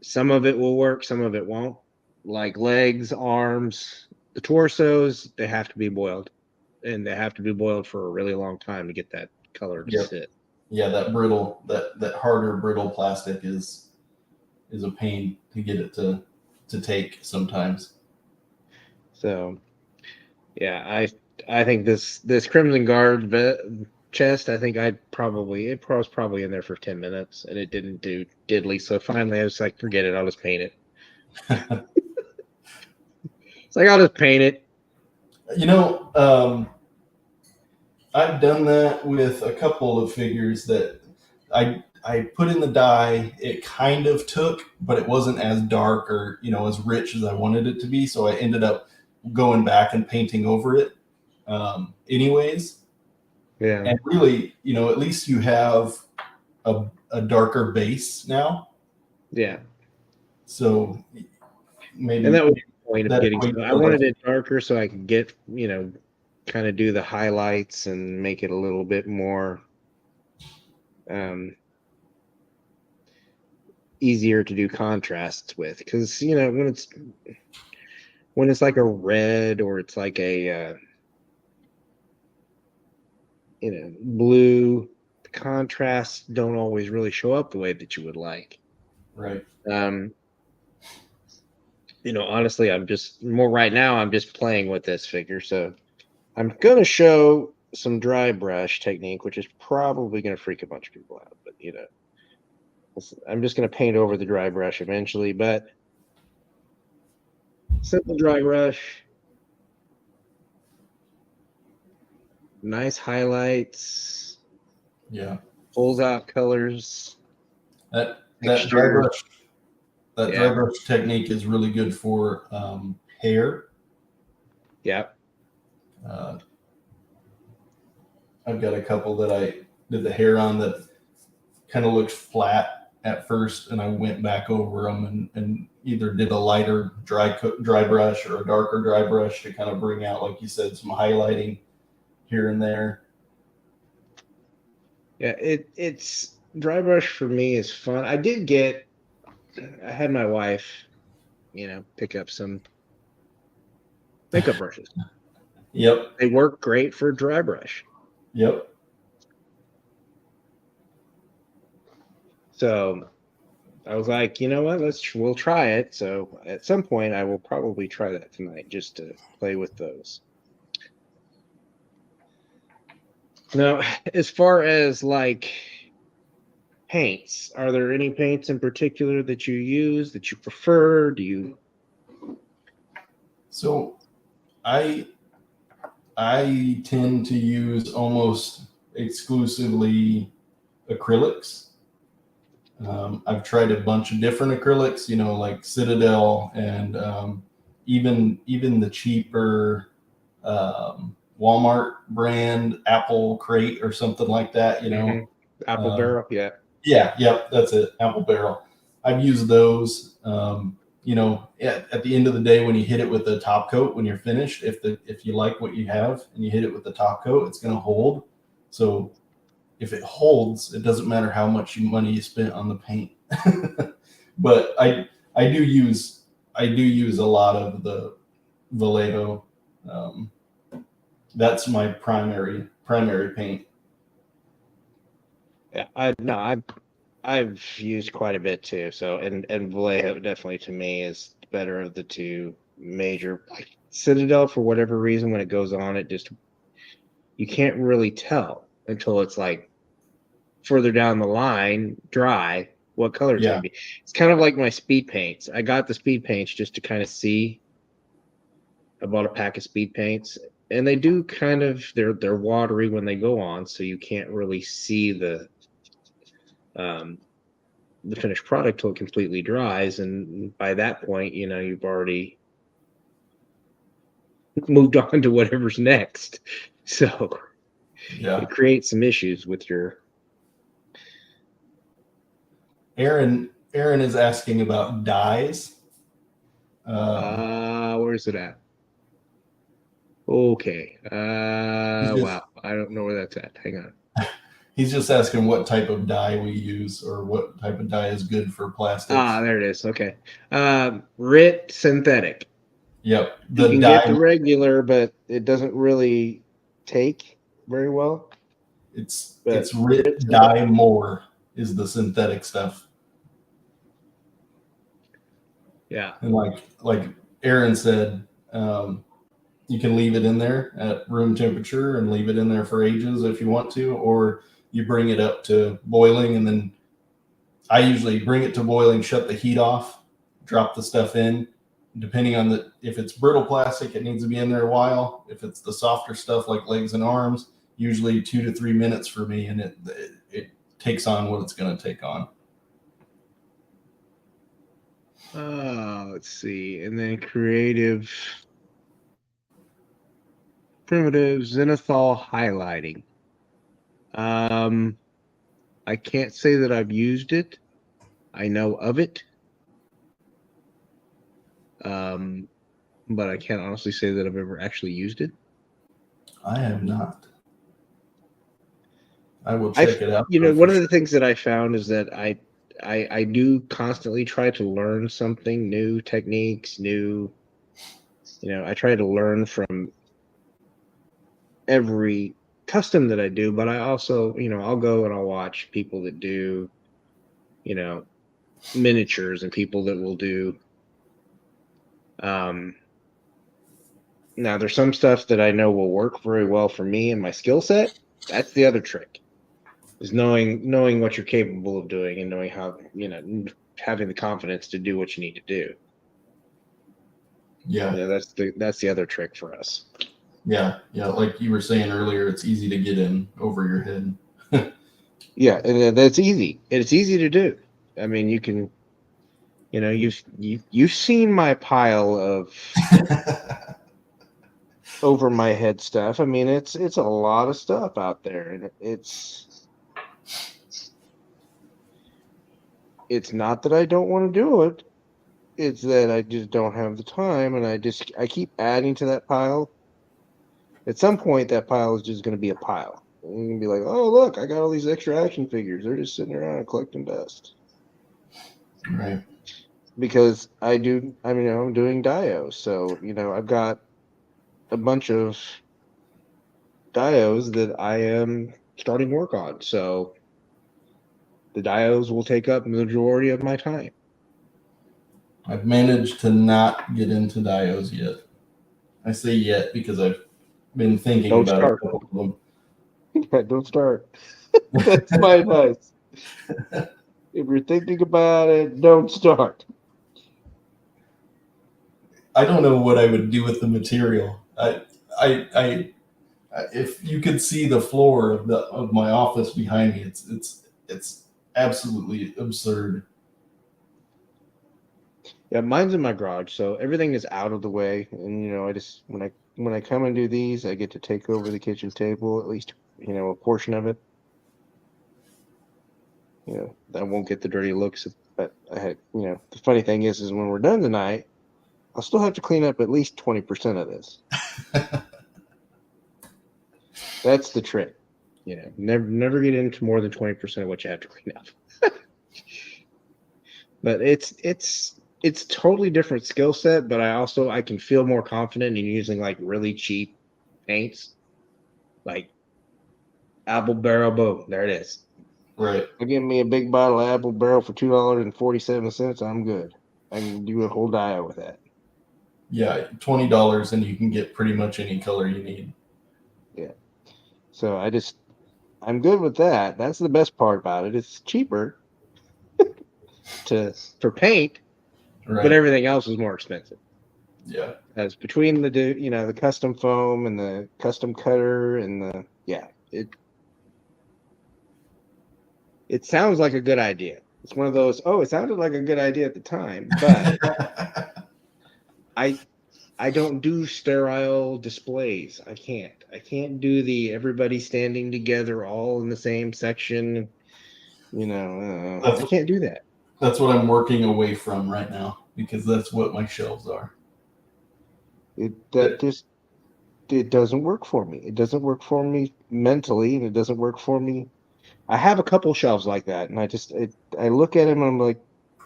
some of it will work, some of it won't. Like legs, arms, the torsos, they have to be boiled, and they have to be boiled for a really long time to get that color to Yep. sit. Yeah. That harder brittle plastic is a pain to get it to take sometimes. So yeah, I think this Crimson Guard chest, I think it was probably in there for 10 minutes, and it didn't do diddly. So finally, I was like, forget it, I'll just paint it. It's like I'll just paint it. You know, I've done that with a couple of figures that I put in the dye. It kind of took, but it wasn't as dark or as rich as I wanted it to be. So I ended up going back and painting over it, anyways. Yeah, And really, at least you have a darker base now. yeah, So and that maybe was the point of that getting. equates I to like wanted it darker so I could get kind of do the highlights and make it a little bit more um easier to do contrasts with, because when it's like a red, or it's like a blue, the contrasts don't always really show up the way that you would like. right. um Honestly, I'm just more right now, I'm just playing with this figure. So I'm gonna show some dry brush technique, which is probably gonna freak a bunch of people out, but I'm just gonna paint over the dry brush eventually. But simple dry brush, nice highlights, Yeah. pulls out colors, That dry textures. brush that dry Yeah, brush technique is really good for hair. yeah. Uh, I've got a couple that I did the hair on that kind of looked flat at first, and I went back over them and either did a lighter dry brush or a darker dry brush to kind of bring out, like you said, some highlighting here and there. Yeah, it's dry brush for me is fun. I had my wife. pick up some makeup brushes. Yep. They work great for dry brush. Yep. So I was like, you know what? We'll try it. So at some point, I will probably try that tonight just to play with those. Now, as far as like paints, are there any paints in particular that you use that you prefer? Do you? So I tend to use almost exclusively acrylics. I've tried a bunch of different acrylics, like Citadel and even the cheaper Walmart brand Apple Crate or something like that. Mhm. Apple Um, barrel, yeah. yeah, yep, that's it, Apple Barrel. I've used those. At the end of the day, when you hit it with the top coat, when you're finished, if you like what you have and you hit it with the top coat, it's going to hold. So if it holds, it doesn't matter how much money you spent on the paint. But I do use a lot of the Vallejo. Um, that's my primary paint. Yeah, I've used quite a bit too. So and Vallejo definitely to me is better of the two major. Like Citadel, for whatever reason, when it goes on, it just you can't really tell until it's like further down the line, dry, what color it's Yeah, gonna be. It's kind of like my speed paints. I got the speed paints just to kind of see. I bought a pack of speed paints, and they do kind of they're watery when they go on, so you can't really see um, the finished product till it completely dries, and by that point, you've already moved on to whatever's next. So yeah. it creates some issues with your. Aaron is asking about dyes. Where's it at? Okay. He's just Wow. I don't know where that's at. Hang on. he's just asking what type of dye we use or what type of dye is good for plastics. There it is. Okay. RIT synthetic. Yep, You the can get the dye. regular, but it doesn't really take very well. It's But RIT Rit synthetic. Dye More is the synthetic stuff. Yeah. And like Aaron said, you can leave it in there at room temperature and leave it in there for ages if you want to, or you bring it up to boiling, and then I usually bring it to boiling, shut the heat off, drop the stuff in. Depending on if it's brittle plastic, it needs to be in there a while. If it's the softer stuff like legs and arms, usually 2 to 3 minutes for me, and it takes on what it's going to take on. Let's see. And then creative primitive zenithal highlighting. I can't say that I've used it. I know of it. But I can't honestly say that I've ever actually used it. I have not. I will I, check it out one for of sure. the things that I found is that I do constantly try to learn something new, techniques, new. I try to learn from every custom that I do, but I also, I'll go and I'll watch people that do, you know, miniatures and people that will do. Um, Now there's some stuff that I know will work very well for me and my skill set. That's the other trick. Is knowing what you're capable of doing and knowing how having the confidence to do what you need to do. Yeah, That's the other trick for us. yeah. Like you were saying earlier, it's easy to get in over your head. Yeah, and that's easy. It's easy to do. I mean, you can you've seen my pile of over my head stuff. I mean, it's a lot of stuff out there, and it's not that I don't want to do it. It's that I just don't have the time, and I keep adding to that pile. At some point, that pile is just going to be a pile. And you're going to be like, oh, look, I got all these extra action figures. They're just sitting around collecting dust. Right. because I'm doing dios. So, I've got a bunch of dios that I am starting work on. So the dios will take up the majority of my time. I've managed to not get into dios yet. I say yet because I've been thinking Don't about a start. couple of them. Don't start. That's my advice. If you're thinking about it, don't start. I don't know what I would do with the material. I if you could see the floor of my office behind me, it's absolutely absurd. Yeah, mine's in my garage, so everything is out of the way. And I just when I come and do these, I get to take over the kitchen table, at least a portion of it. I won't get the dirty looks. But the funny thing is when we're done tonight, I'll still have to clean up at least 20% of this. That's the trick. Never get into more than 20% of what you have to clean up. But it's totally different skill set, but I can feel more confident in using like really cheap paints, like apple barrel. Boom, there it is. Right. Give me a big bottle of apple barrel for $2.47. I'm good. I can do a whole diet with that. Yeah, $20 and you can get pretty much any color you need. Yeah. So I'm good with that. That's the best part about it. It's cheaper for paint, but Right. everything else is more expensive. Yeah. As between the custom foam and the custom cutter and it sounds like a good idea. It's one of those, oh, it sounded like a good idea at the time, but I I don't do sterile displays. I can't do the everybody standing together all in the same section. that's I can't do that. that's what I'm working away from right now because that's what my shelves are. That just it doesn't work for me. It doesn't work for me mentally, and it doesn't work for me. I have a couple shelves like that, and I look at them and I'm like,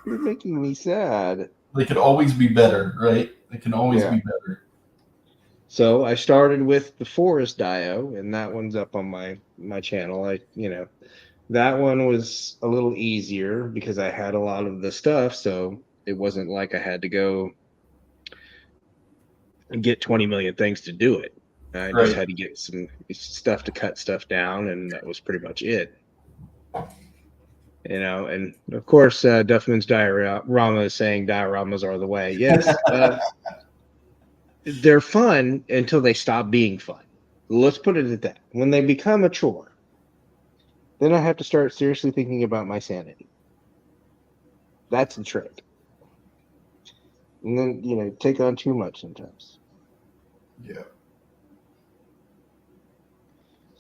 you're making me sad. They could always be better, right? They can always Yeah. be better. So I started with the Forest Dio, and that one's up on my channel. That one was a little easier because I had a lot of the stuff, so it wasn't like I had to go and get 20 million things to do it. I just Right. had to get some stuff to cut stuff down, and that was pretty much it. And of course, Duffman's diorama is saying dioramas are the way. Yes, they're fun until they stop being fun. Let's put it at that. When they become a chore, then I have to start seriously thinking about my sanity. That's the trick. And then, take on too much sometimes. Yeah.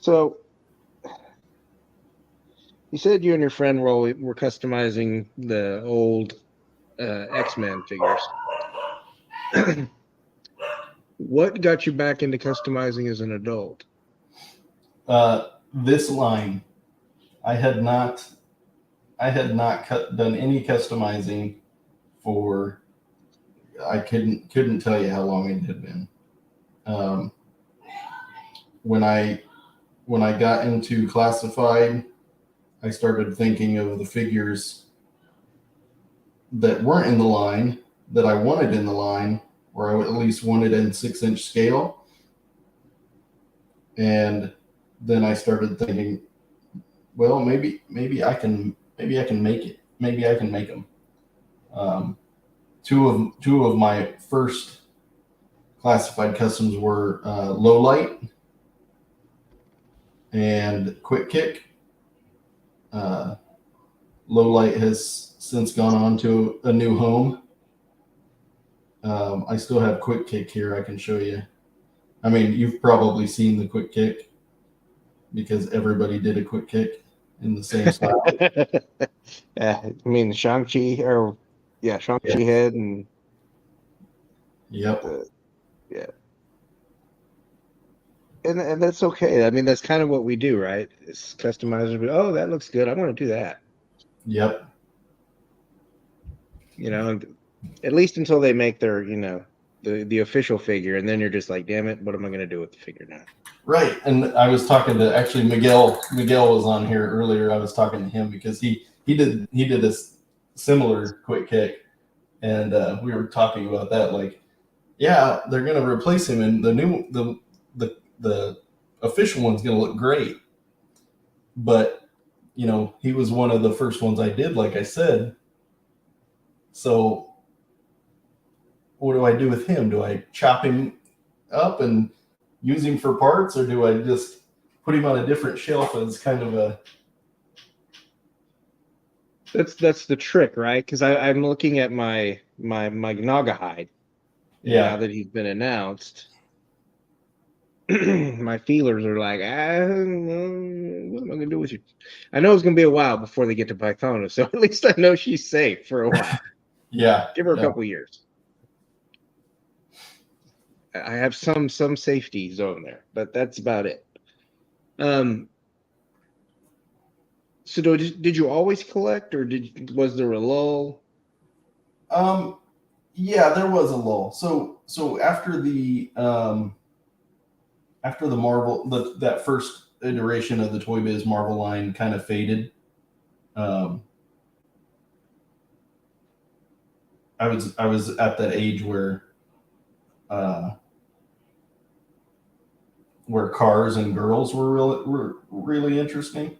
So you said you and your friend were customizing the old X-Men figures. What got you back into customizing as an adult? This line, I had not, done any customizing for. I couldn't tell you how long it had been. Um, when I got into classified, I started thinking of the figures that weren't in the line that I wanted in the line, or I at least wanted in 6-inch scale. And then I started thinking, well, maybe I can make it. Maybe I can make them. Um, two of my first classified customs were low light and quick kick. Uh, low light has since gone on to a new home. I still have quick kick here. I can show you. I mean, you've probably seen the quick kick because everybody did a quick kick in the same style. Yeah, I mean the Shang-Chi or yeah, Yeah. Shang-Chi head and Yep. the yeah. And that's okay. I mean, that's kind of what we do, right? It's customizers. Oh, that looks good. I want to do that. Yep. You know, at least until they make their, you know, the official figure, and then you're just like, damn it, what am I going to do with the figure now? Right. And I was talking to actually Miguel. Miguel was on here earlier. I was talking to him because he did a similar quick kick, and we were talking about that. Like, yeah, they're gonna replace him, and the official one's gonna look great. But you know, he was one of the first ones I did, like I said. So what do I do with him? Do I chop him up and use him for parts, or do I just put him on a different shelf as kind of a? That's the trick, right? Because I'm looking at my Naugahyde, and now Yeah. that he's been announced, my feelers are like, what am I gonna do with you? I know it's gonna be a while before they get to Pythona, so at least I know she's safe for a while. Yeah. Give her a Yeah. couple years. I have some safety zone there, but that's about it. So did you always collect, or was there a lull? Yeah, there was a lull. So after the Marvel that first iteration of the Toy Biz Marvel line kind of faded, um, I was at that age uh, where cars and girls were really interesting.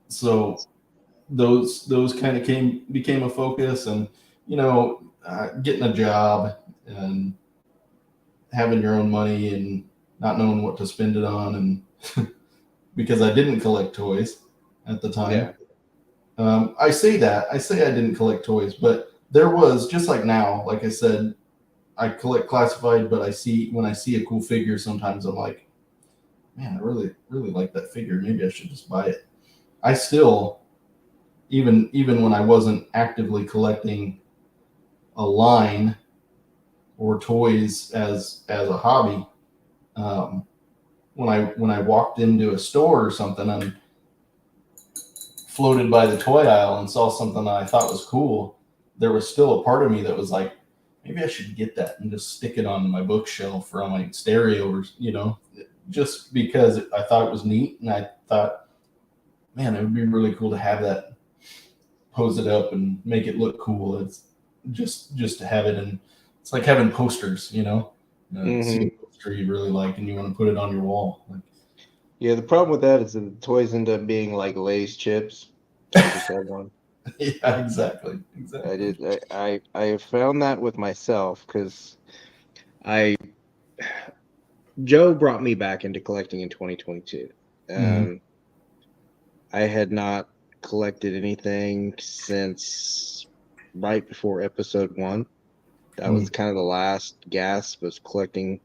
So those kind of became a focus, and you know, getting a job and having your own money and not knowing what to spend it on, and because I didn't collect toys at the time. Yeah. I say I didn't collect toys, but there was, just like now, like I said, I collect classified, but when I see a cool figure, sometimes I'm like, man, I really like that figure. Maybe I should just buy it. I still, even when I wasn't actively collecting a line or toys as a hobby, um, when I walked into a store or something and floated by the toy aisle and saw something that I thought was cool, there was still a part of me that was like, maybe I should get that and just stick it on my bookshelf or on my stereo, or just because I thought it was neat, and I thought, man, it would be really cool to have that, pose it up and make it look cool. It's just to have it, and it's like having posters, see a poster you really like and you want to put it on your wall. Like, Yeah, the problem with that is that the toys end up being like Lay's chips. I just had one. yeah, exactly. I have found that with myself because I Joe brought me back into collecting in 2022. Mm-hmm. I had not collected anything since right before episode 1. That was kind of the last gasp, was collecting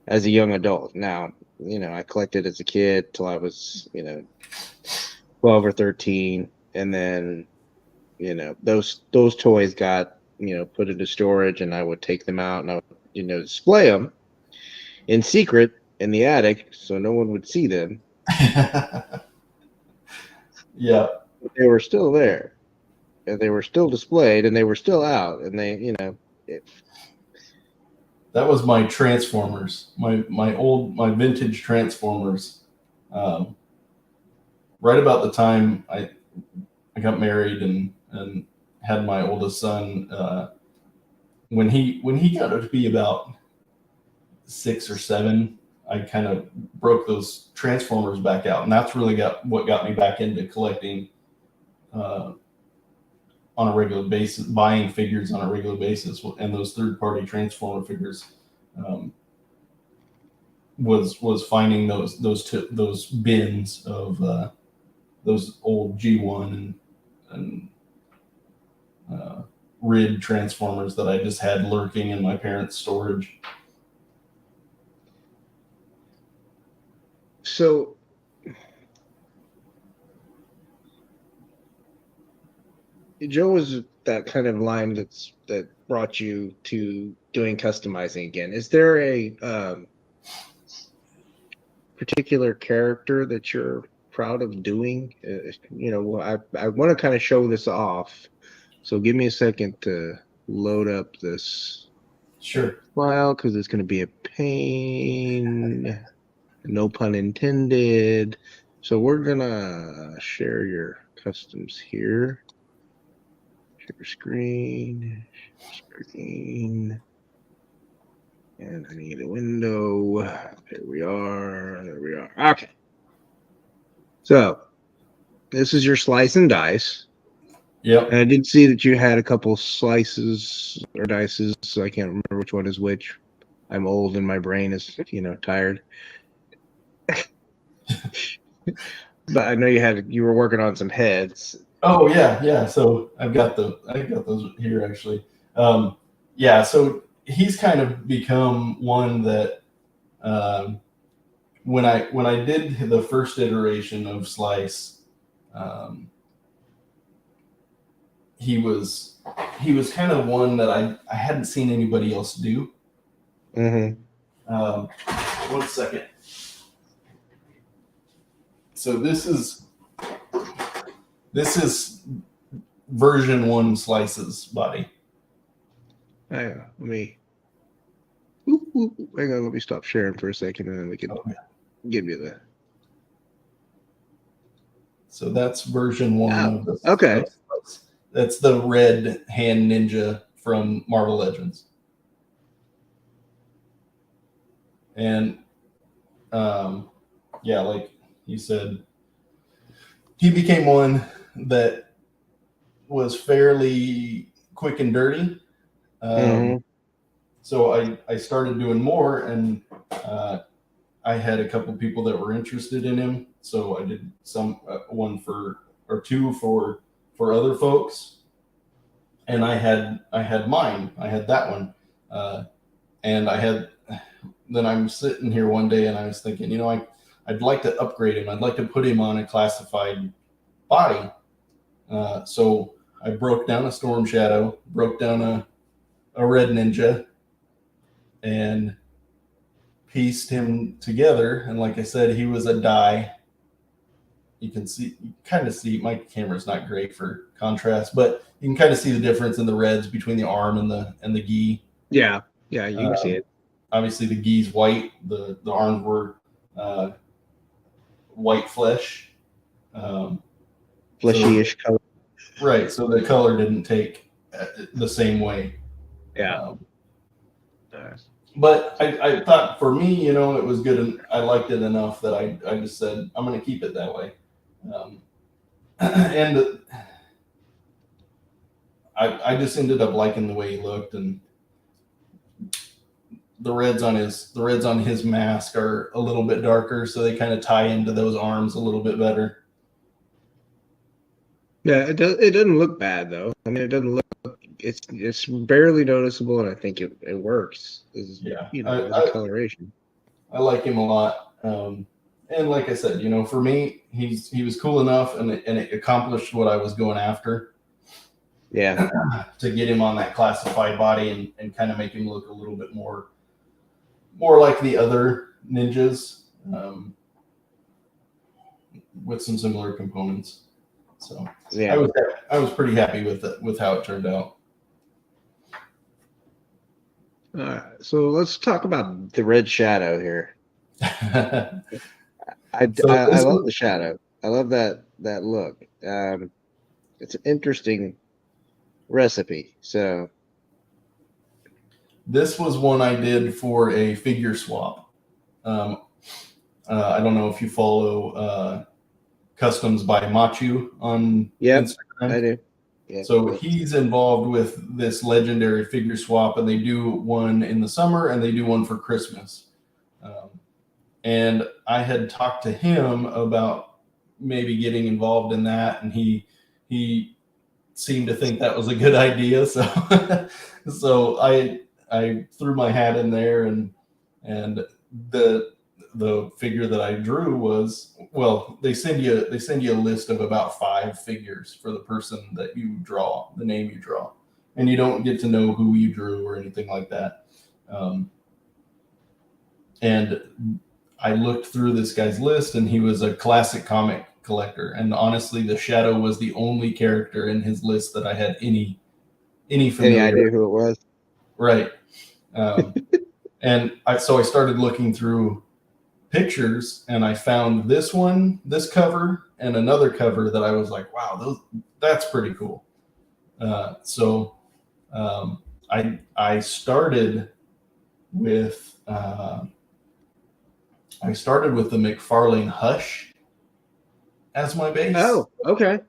as a young adult. Now, I collected as a kid till I was, 12 or 13, and then, those toys got, put into storage, and I would take them out and I would, display them in secret in the attic so no one would see them. Yeah. But they were still there, and they were still displayed, and they were still out, and they, That was my Transformers, my vintage Transformers. Um, right about the time I got married and had my oldest son, when he got to be about 6 or 7, I kind of broke those Transformers back out, and that's really what got me back into collecting uh, on a regular basis, buying figures on a regular basis, and those third-party Transformer figures. Um, was finding those bins of those old G1 and RID Transformers that I just had lurking in my parents' storage. So Joe was that kind of line that brought you to doing customizing again. Is there a particular character that you're proud of doing. I want to kind of show this off. So give me a second to load up this Sure. file because it's going to be a pain. No pun intended. So we're gonna share your customs here. Share screen. And I need a window. There we are. There we are. Okay. So this is your slice and dice. Yep. And I did see that you had a couple slices or dices, so I can't remember which one is which. I'm old and my brain is, tired. But I know you were working on some heads. Oh yeah. So I got those here actually. Yeah. So he's kind of become one that when I did the first iteration of Slice, he was kind of one that I hadn't seen anybody else do. Mm-hmm. 1 second. So this is version 1 Slice's body. Hang on, let me stop sharing for a second, and then we can give you the. So that's version 1 of the okay. Slice. That's the red hand ninja from Marvel Legends. And yeah, like you said, he became one that was fairly quick and dirty. So I started doing more, and I had a couple people that were interested in him. So I did one or two for other folks, and I had mine. I had that one, and then I'm sitting here one day and I was thinking, I'd like to upgrade him. I'd like to put him on a classified body. So I broke down a Storm Shadow, broke down a Red Ninja, and pieced him together. And like I said, he was a die. You kind of see, my camera's not great for contrast, but you can kind of see the difference in the reds between the arm and the gi. Yeah, you can see it. Obviously, the gi's white. The arms were white flesh. Fleshy-ish color. Right, so the color didn't take the same way. Yeah. But I thought for me, it was good, and I liked it enough that I just said, I'm going to keep it that way. And I just ended up liking the way he looked, and the reds on his mask are a little bit darker, so they kind of tie into those arms a little bit better. Yeah, it doesn't look bad though. I mean, it doesn't look. It's barely noticeable, and I think it works. As a coloration. I like him a lot, and like I said, for me, he was cool enough, and it accomplished what I was going after. Yeah, to get him on that classified body and kind of make him look a little bit more like the other ninjas, with some similar components. So yeah, I was pretty happy with how it turned out. All right, so let's talk about the Red Shadow here. I love the shadow. I love that look. It's an interesting recipe. So this was one I did for a figure swap. I don't know if you follow Customs by Machu on Instagram. I do. Yep. So he's involved with this legendary figure swap, and they do one in the summer and they do one for Christmas. And I had talked to him about maybe getting involved in that, and he seemed to think that was a good idea. So so I threw my hat in there, and the figure that I drew was, well, they send you a list of about 5 figures for the person that you draw, the name you draw, and you don't get to know who you drew or anything like that. And I looked through this guy's list, and he was a classic comic collector. And honestly, the Shadow was the only character in his list that I had any Any familiar. idea who it was? Right. And so I started looking through pictures, and I found this cover, and another cover that I was like, wow, that's pretty cool. So I started with the McFarlane Hush as my base. Oh, okay.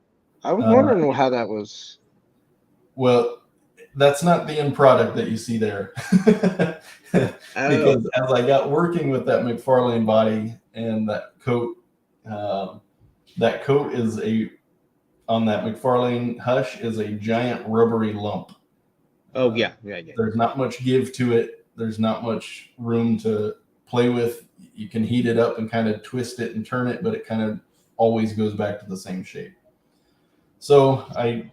I was wondering how that was. Well, that's not the end product that you see there. Because as I got working with that McFarlane body and that coat is on that McFarlane Hush is a giant rubbery lump. Oh, yeah. There's not much give to it. There's not much room to play with. You can heat it up and kind of twist it and turn it, but it kind of always goes back to the same shape. So I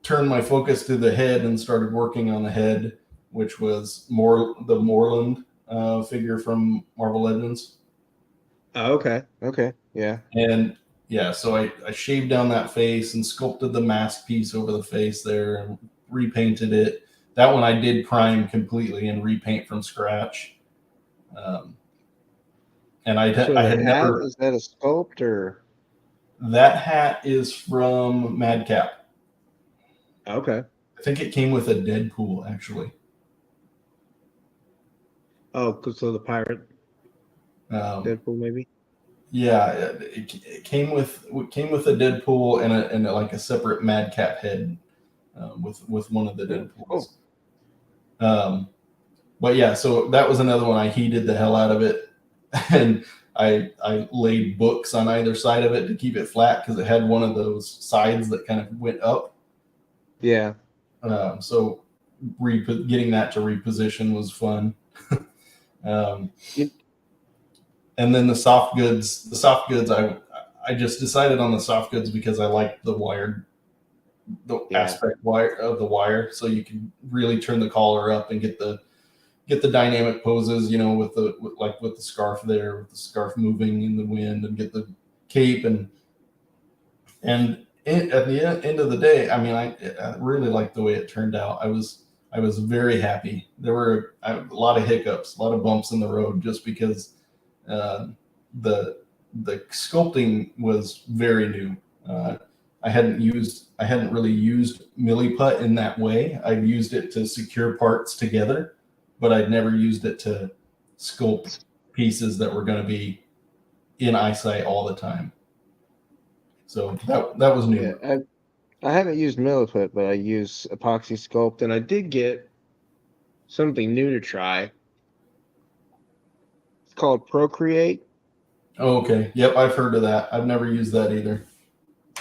turned my focus to the head and started working on the head, which was the Moreland figure from Marvel Legends. Oh, okay. Yeah. And yeah, so I shaved down that face and sculpted the mask piece over the face there and repainted it. That one I did prime completely and repaint from scratch. And I had never. Is that a sculpt or? That hat is from Madcap. Okay. I think it came with a Deadpool, actually. Oh, so the pirate Deadpool, maybe. Yeah, it came with a Deadpool and like a separate Madcap head with one of the Deadpools. Cool. But yeah, so that was another one. I heated the hell out of it, and I laid books on either side of it to keep it flat because it had one of those sides that kind of went up. Yeah. So getting that to reposition was fun. And then the soft goods, I just decided on the soft goods because I liked the aspect wire of the wire, so you can really turn the collar up and get the dynamic poses, with the scarf there, with the scarf moving in the wind, and get the cape and at the end of the day, I mean, I really liked the way it turned out. I was very happy. There were a lot of hiccups, a lot of bumps in the road, just because the sculpting was very new. I hadn't really used milliput in that way. I've used it to secure parts together, but I'd never used it to sculpt pieces that were going to be in eyesight all the time. So that was new. Yeah, I haven't used milliput, but I use epoxy sculpt, and I did get something new to try. It's called Procreate. Oh, okay. Yep, I've heard of that. I've never used that either.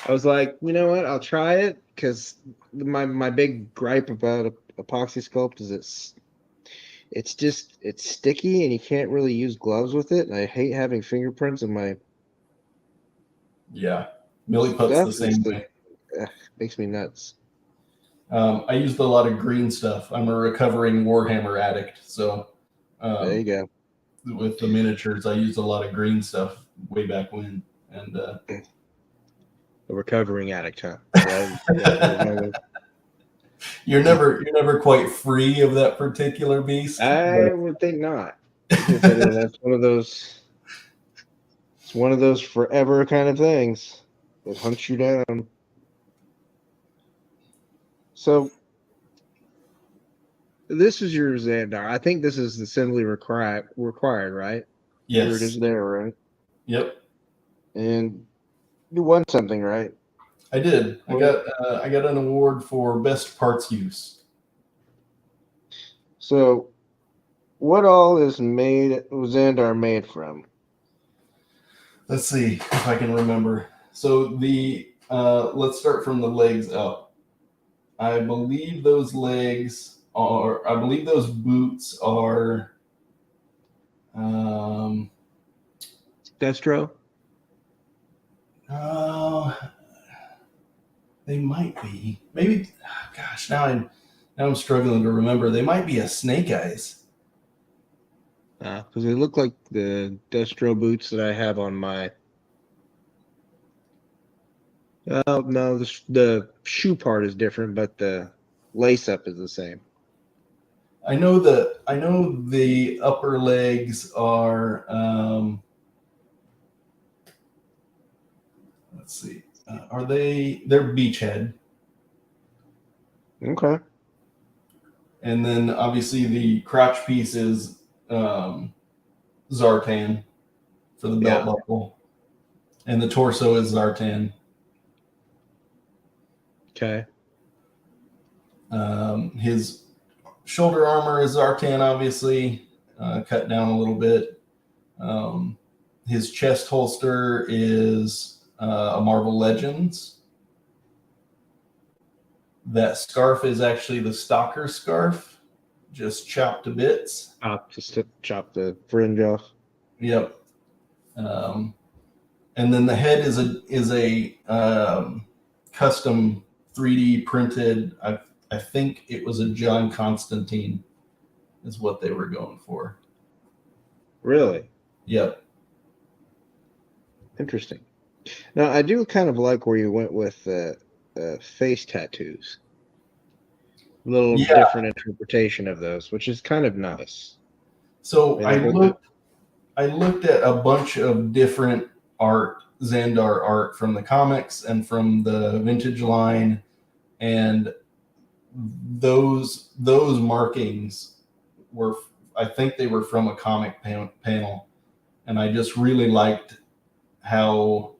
I was like, you know what? I'll try it because my big gripe about epoxy sculpt is it's sticky and you can't really use gloves with it. And I hate having fingerprints in my. Yeah, milliput's the same way. Makes me nuts. I used a lot of green stuff. I'm a recovering Warhammer addict, so there you go. With the miniatures, I used a lot of green stuff way back when, and a recovering addict, huh? Yeah, you're never quite free of that particular beast. I would think not. That's one of those. It's one of those forever kind of things that hunts you down. So this is your Xandar. I think this is assembly required, right? Yes. Here it is there, right? Yep. And you won something, right? I did. I got an award for best parts use. So what all is Xandar made from? Let's see if I can remember. So let's start from the legs up. I believe those boots are Destro? They might be. Maybe, gosh, now I'm struggling to remember. They might be a Snake Eyes. Because they look like the Destro boots that I have on my. Oh no, the shoe part is different, but the lace up is the same. I know the upper legs are. Let's see. Are they? They're beachhead, Okay. and then obviously the crotch piece is Zartan for the belt Yeah. buckle, and the torso is Zartan. Okay. His shoulder armor is Zartan, obviously, cut down a little bit. His chest holster is a Marvel Legends. That scarf is actually the Stalker scarf, just chopped to bits. Just to chop the fringe off. Yep. And then the head is a custom 3D printed. I think it was a John Constantine, is what they were going for. Really Yep. interesting. Now I do kind of like where you went with face tattoos. A little Yeah. different interpretation of those, which is kind of nice. So I mean, I looked at a bunch of different art, Xandar art from the comics and from the vintage line, and those markings were, I think they were from a comic panel, and I just really liked how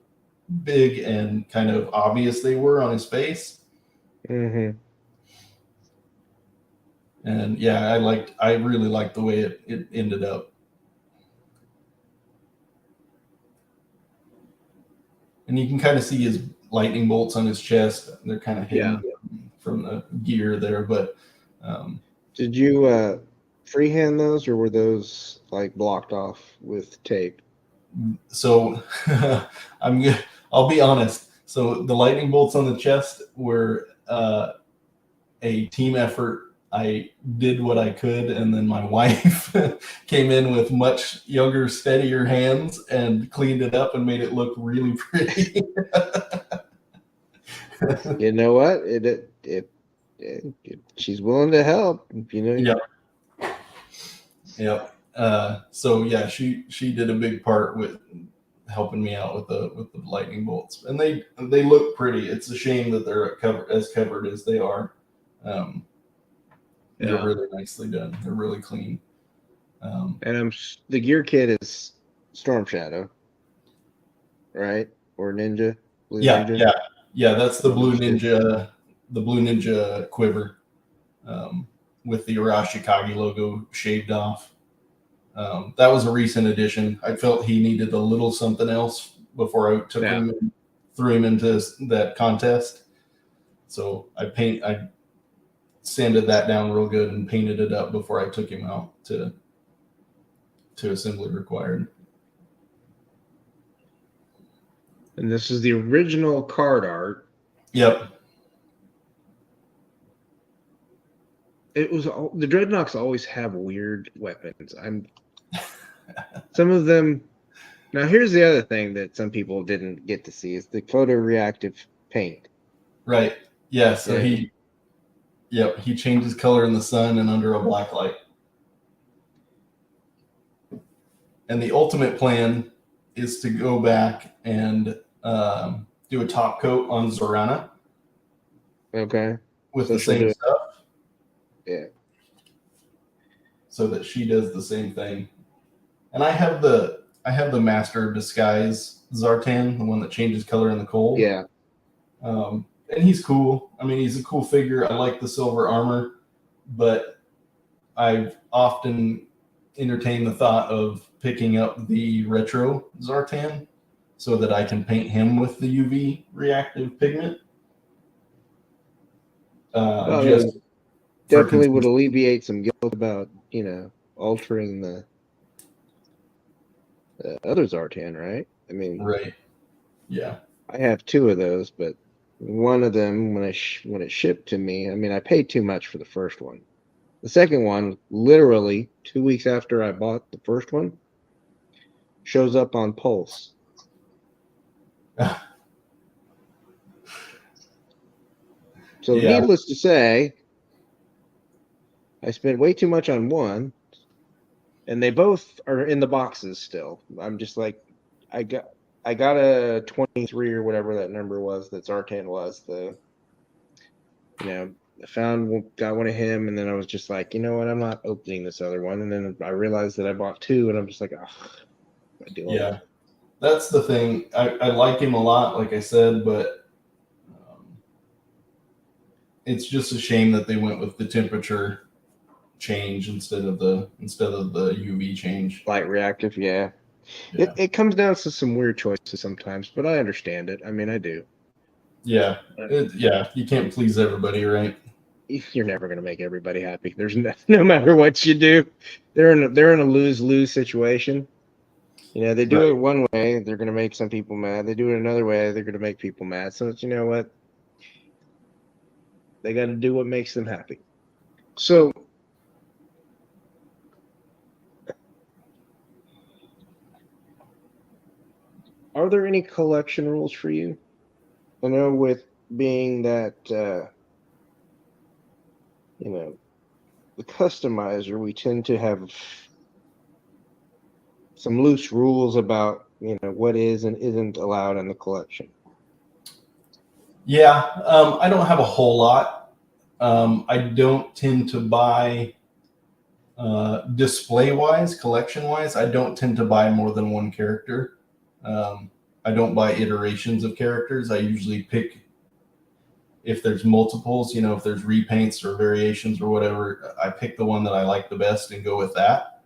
big and kind of obvious they were on his face. mm-hmm. And yeah, I really liked the way it ended up. And you can kind of see his lightning bolts on his chest. They're kind of hidden from the gear there, but Did you freehand those, or were those like blocked off with tape? so I'll be honest. So the lightning bolts on the chest were a team effort. I did what I could, and then my wife came in with much younger, steadier hands and cleaned it up and made it look really pretty. You know what? She's willing to help. You know. Yep. Yep. So yeah, she did a big part with helping me out with the lightning bolts, and they look pretty. It's a shame that they're as covered as they are. They're really nicely done. They're really clean. And the gear kit is Storm Shadow, right? Or Ninja, Blue Ninja. Yeah. That's the blue ninja quiver with the Arashikage logo shaved off. That was a recent addition. I felt he needed a little something else before I took him and threw him into that contest. So I sanded that down real good and painted it up before I took him out to assembly required. And this is the original card art. Yep. It was the Dreadnoks always have weird weapons. Some of them. Now here's the other thing that some people didn't get to see is the photoreactive paint. Right. Yeah. So he changes color in the sun and under a black light. And the ultimate plan is to go back and do a top coat on Zorana. Okay. With the same stuff. Yeah. So that she does the same thing. And I have the Master of Disguise Zartan, the one that changes color in the cold. Yeah. And he's cool. I mean, he's a cool figure. I like the silver armor, but I've often entertained the thought of picking up the retro Zartan so that I can paint him with the UV reactive pigment. Definitely would alleviate some guilt about, altering the other Zartan, right? I mean, right. Yeah. I have two of those, but one of them, when it shipped to me, I mean, I paid too much for the first one. The second one, literally 2 weeks after I bought the first one, shows up on Pulse. So Yeah. needless to say, I spent way too much on one, and they both are in the boxes still. I'm just like, I got a 23 or whatever that number was that Zartan was. I got one of him, and then I was just like, you know what, I'm not opening this other one. And then I realized that I bought two, and I'm just like, oh, I do it. Yeah. That's the thing. I like him a lot, like I said, but it's just a shame that they went with the temperature change instead of the UV change. Light reactive, yeah. Yeah. It comes down to some weird choices sometimes, but I understand it. I mean, I do. Yeah. You can't please everybody, right? You're never going to make everybody happy. There's no matter what you do, they're in a lose-lose situation. They do Right. it one way, they're going to make some people mad. They do it another way, they're going to make people mad. So you know what? They got to do what makes them happy. So are there any collection rules for you? I know with being that the customizer, we tend to have some loose rules about what is and isn't allowed in the collection. Yeah. I don't have a whole lot. I don't tend to buy display wise, collection wise. I don't tend to buy more than one character. I don't buy iterations of characters. I usually pick, if there's multiples, if there's repaints or variations or whatever, I pick the one that I like the best and go with that.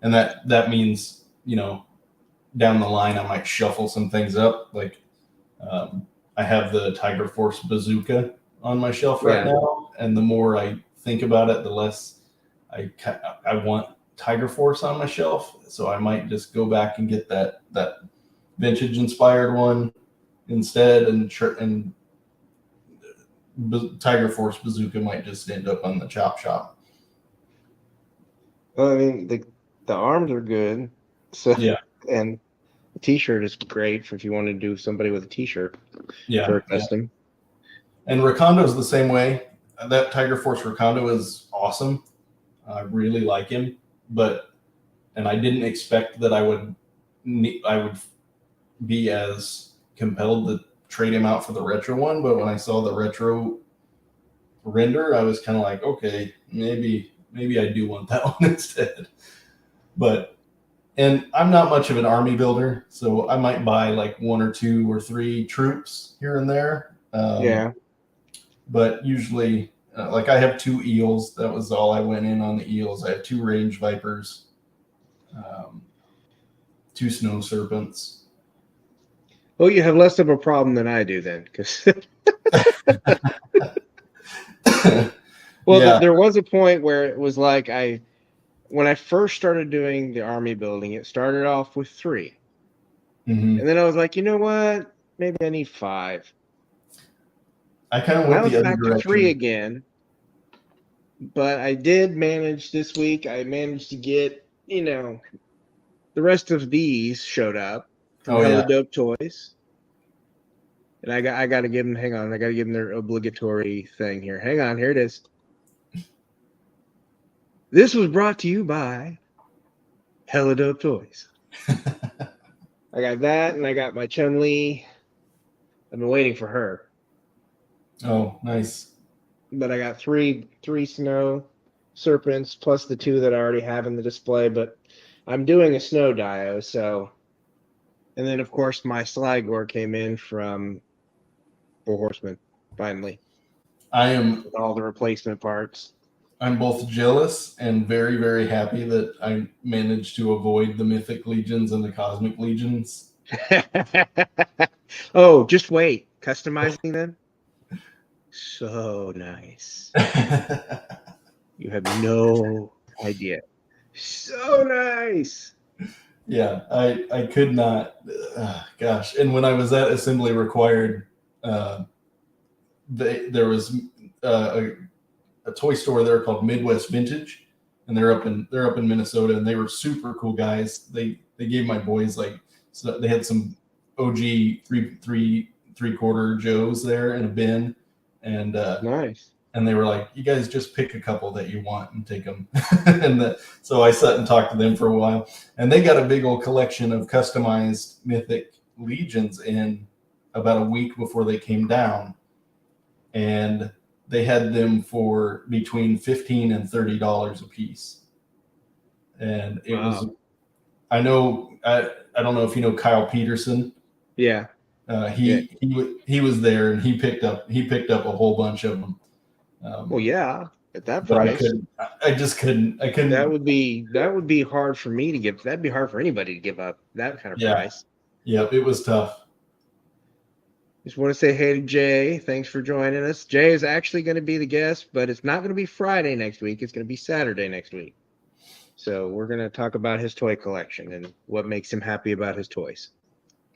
And that means, down the line, I might shuffle some things up. Like I have the Tiger Force bazooka on my shelf right now. And the more I think about it, the less I want Tiger Force on my shelf. So I might just go back and get that vintage inspired one instead, and Tiger Force bazooka might just end up on the chop shop. Well, I mean, the arms are good. So Yeah. And the t-shirt is great if you want to do somebody with a t-shirt for a custom. Yeah. And Rakondo's the same way. That Tiger Force Rakondo is awesome. I really like him, and I didn't expect that I would be as compelled to trade him out for the retro one. But when I saw the retro render, I was kind of like, okay, maybe I do want that one instead. And I'm not much of an army builder, so I might buy like 1 or 2 or 3 troops here and there. But usually, like I have 2 eels. That was all I went in on the eels. I have 2 range vipers, 2 snow serpents. Well, you have less of a problem than I do then, because there was a point where it was like when I first started doing the army building, it started off with 3. Mm-hmm. And then I was like, you know what? Maybe I need 5. I kind of went the other back direction. To 3 again. But I did manage this week. I managed to get, the rest of these showed up from Hella Dope Toys. And I got to give them, hang on, I got to give them their obligatory thing here. Hang on, here it is. This was brought to you by Hella Dope Toys. I got that, and I got my Chun-Li. I've been waiting for her. Oh, nice. But I got three snow serpents plus the 2 that I already have in the display. But I'm doing a snow dio, so. And then, of course, my Sligor came in from Four Horsemen, finally. I am. With all the replacement parts. I'm both jealous and very, very happy that I managed to avoid the Mythic Legions and the Cosmic Legions. Oh, just wait. Customizing them? So nice. You have no idea. So nice. Yeah, I could not. Gosh. And when I was at Assembly Required, there was a toy store there called Midwest Vintage, and they're up in Minnesota, and they were super cool guys. They gave my boys so they had some OG three-quarter Joes there in a bin, and Nice. and they were like, "You guys just pick a couple that you want and take them." So I sat and talked to them for a while, and they got a big old collection of customized Mythic Legions in about a week before they came down, and they had them for between $15 and $30 a piece, and it was. I know. I don't know if you know Kyle Peterson. Yeah. He was there, and he picked up a whole bunch of them. Well, yeah, at that But price, I just couldn't. that would be hard for me to give. That'd be hard for anybody to give up that kind of price. Yep, it was tough. Just want to say hey to Jay. Thanks for joining us. Jay is actually going to be the guest, but it's not going to be Friday next week. It's going to be Saturday next week. So we're going to talk about his toy collection and what makes him happy about his toys.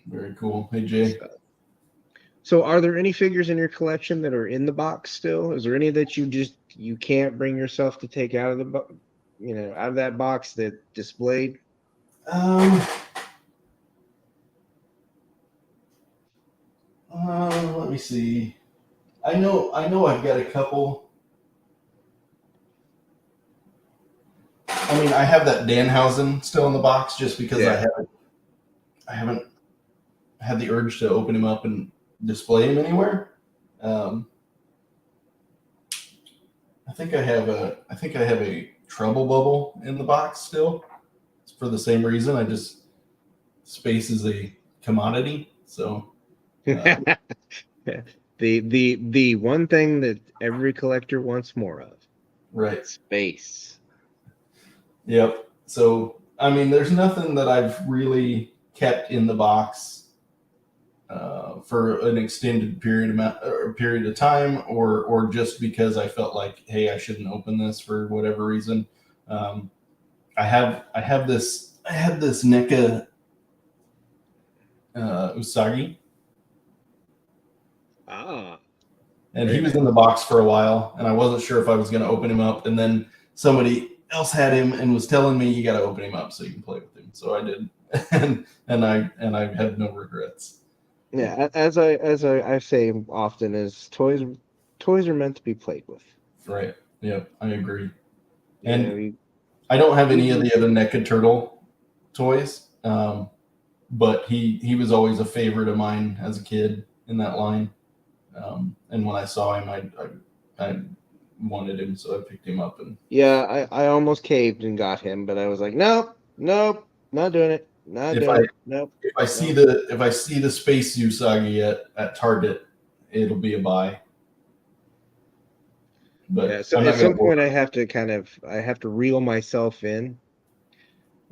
Very cool. Hey, Jay. So are there any figures in your collection that are in the box still? Is there any that you can't bring yourself to take out of out of that box that displayed? Let me see. I know I've got a couple. I mean, I have that Danhausen still in the box just because I haven't had the urge to open him up and display him anywhere. I think I have a Trouble Bubble in the box still. It's for the same reason. Space is a commodity, so. The one thing that every collector wants more of. Right. Space. Yep. So, I mean, there's nothing that I've really kept in the box for an extended period of time, or just because I felt like, hey, I shouldn't open this for whatever reason. I had this NECA Usagi. And he was in the box for a while, and I wasn't sure if I was going to open him up. And then somebody else had him and was telling me, you got to open him up so you can play with him. So I did, and I had no regrets. Yeah, as I say often, is toys are meant to be played with. Right. Yep, I agree. And I don't have any of the other NECA Turtle toys, but he was always a favorite of mine as a kid in that line. And when I saw him, I wanted him, so I picked him up. And I almost caved and got him, but I was like, nope, not doing it. Nope. If I see the Space Usagi at Target, it'll be a buy. But so at some point, I have to reel myself in,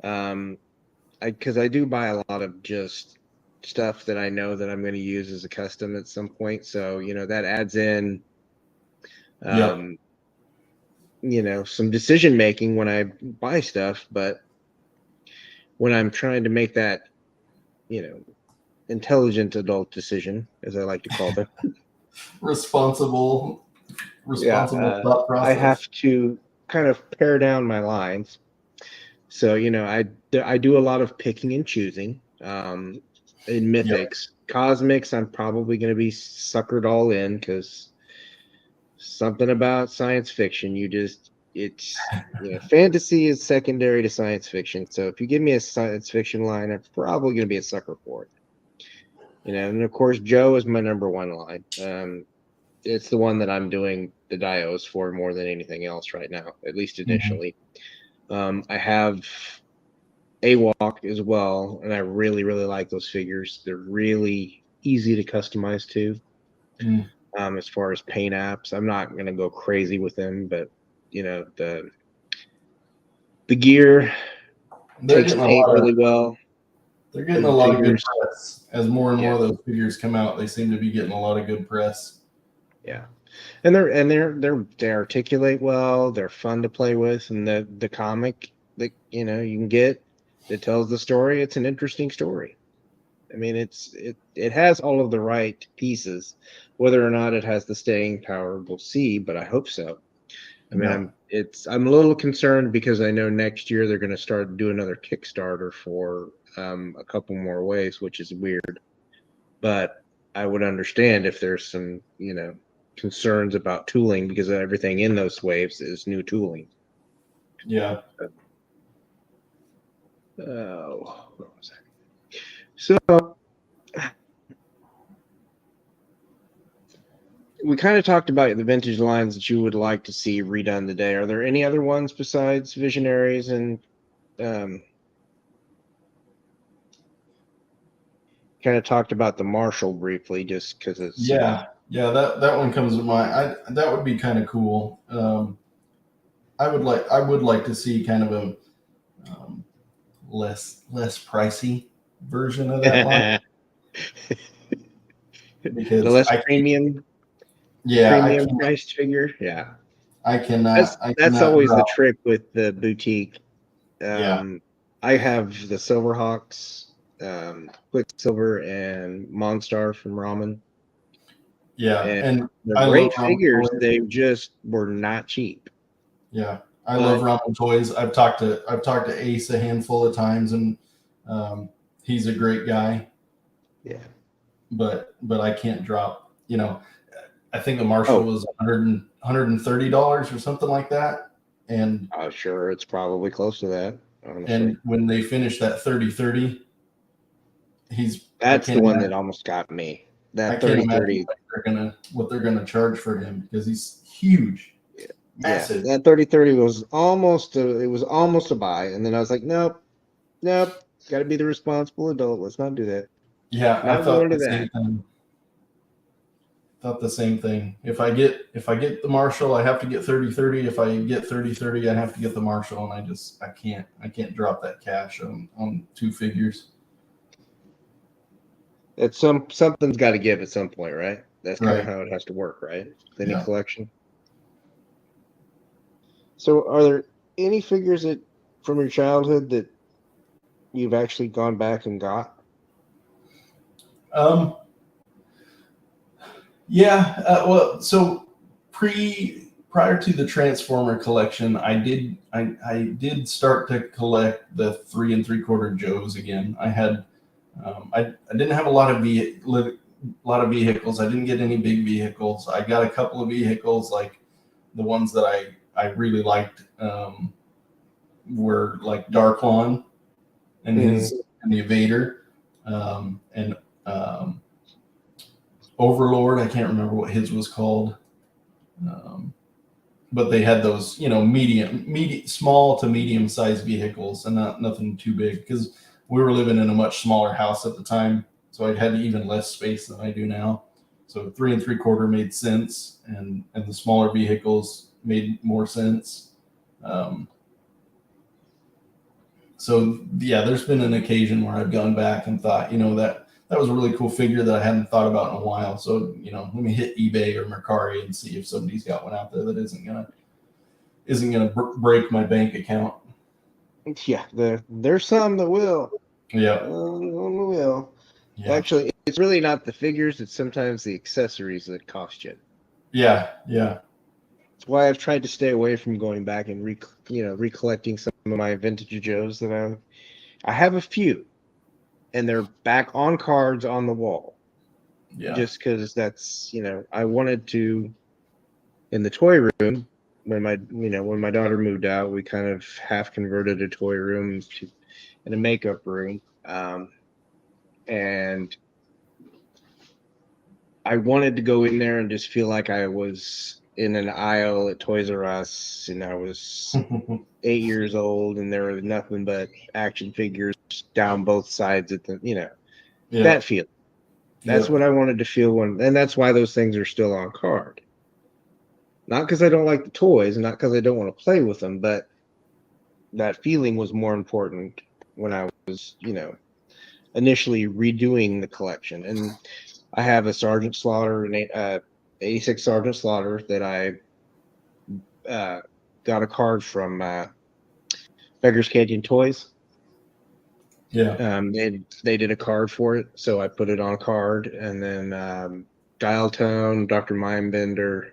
because I do buy a lot of just stuff that I know that I'm going to use as a custom at some point. So, that adds in, some decision making when I buy stuff. But when I'm trying to make that, intelligent adult decision, as I like to call them, responsible thought process, I have to kind of pare down my lines. So, I do a lot of picking and choosing. In Mythics. Cosmics, I'm probably going to be suckered all in, because something about science fiction, fantasy is secondary to science fiction. So if you give me a science fiction line, I'm probably going to be a sucker for it. And of course, Joe is my number one line. It's the one that I'm doing the dios for more than anything else right now, at least initially. I have AWOC as well, and I really, really like those figures. They're really easy to customize too. As far as paint apps, I'm not going to go crazy with them, but the gear takes paint really well. They're getting a lot of good press. As more and more of those figures come out, they seem to be getting a lot of good press. Yeah, and they articulate well. They're fun to play with, and the comic that you can get that tells the story, it's an interesting story. I mean, it has all of the right pieces. Whether or not it has the staying power, we'll see, but I hope so. I mean, I'm a little concerned because I know next year they're going to start do another Kickstarter for a couple more waves, which is weird. But I would understand if there's some, concerns about tooling because everything in those waves is new tooling. Yeah. Oh, what was that? So we kind of talked about the vintage lines that you would like to see redone today. Are there any other ones besides Visionaries and kind of talked about the Marshall briefly, just because it's that one comes to mind. That would be kind of cool. I would like to see kind of a less pricey version of that line the because less premium priced figure. Yeah, I cannot. That's always drop. the trick with the boutique. Yeah. I have the Silverhawks, Quicksilver, and Monstar from Ramen. Yeah, and they're I great love figures. Ramen They just were not cheap. Yeah, I love Ramen toys. I've talked to Ace a handful of times, and he's a great guy. Yeah, but I can't drop. I think the Marshall was $130 or something like that. And sure, it's probably close to that. Honestly. And when they finish that 30-30, that's the one that almost got me. That 30-30, what they're gonna charge for him because he's huge, massive. Yeah, that 30-30 was almost a buy, and then I was like, nope, got to be the responsible adult. Let's not do that. Yeah, I thought the same thing. If I get the Marshall, I have to get 30-30. If I get 30-30, I have to get the Marshall, and I can't drop that cash on two figures. It's something's got to give at some point, right? That's kind of how it has to work, right? With any collection. So, are there any figures from your childhood that you've actually gone back and got? Yeah. Well, so prior to the Transformer collection, I did start to collect the 3 3/4 Joes again. I had I didn't have a lot of vehicles. I didn't get any big vehicles. I got a couple of vehicles, like the ones that I really liked were like Darklon and the Evader and Overlord. I can't remember what his was called, but they had those small to medium sized vehicles, and nothing too big because we were living in a much smaller house at the time, so I had even less space than I do now. So 3 3/4 made sense, and the smaller vehicles made more sense. So yeah, there's been an occasion where I've gone back and thought, that was a really cool figure that I hadn't thought about in a while. So let me hit eBay or Mercari and see if somebody's got one out there that isn't gonna break my bank account. Yeah, there's some that will. Yeah, will. Yeah. Actually, it's really not the figures; it's sometimes the accessories that cost you. Yeah. That's why I've tried to stay away from going back and recollecting some of my vintage Joes that I have a few, and they're back on cards on the wall. Yeah. Just because that's I wanted to in the toy room when my daughter moved out, we kind of half converted a toy room and a makeup room, and I wanted to go in there and just feel like I was in an aisle at Toys R Us, and I was 8 years old, and there was nothing but action figures down both sides at that feel. That's what I wanted to feel and that's why those things are still on card. Not because I don't like the toys, not because I don't want to play with them, but that feeling was more important when I was, initially redoing the collection. And I have a Sergeant Slaughter, an 86 Sergeant Slaughter that I got a card from Beggars Canyon Toys. Yeah. They did a card for it, so I put it on a card, and then Dial Tone, Dr. Mindbender,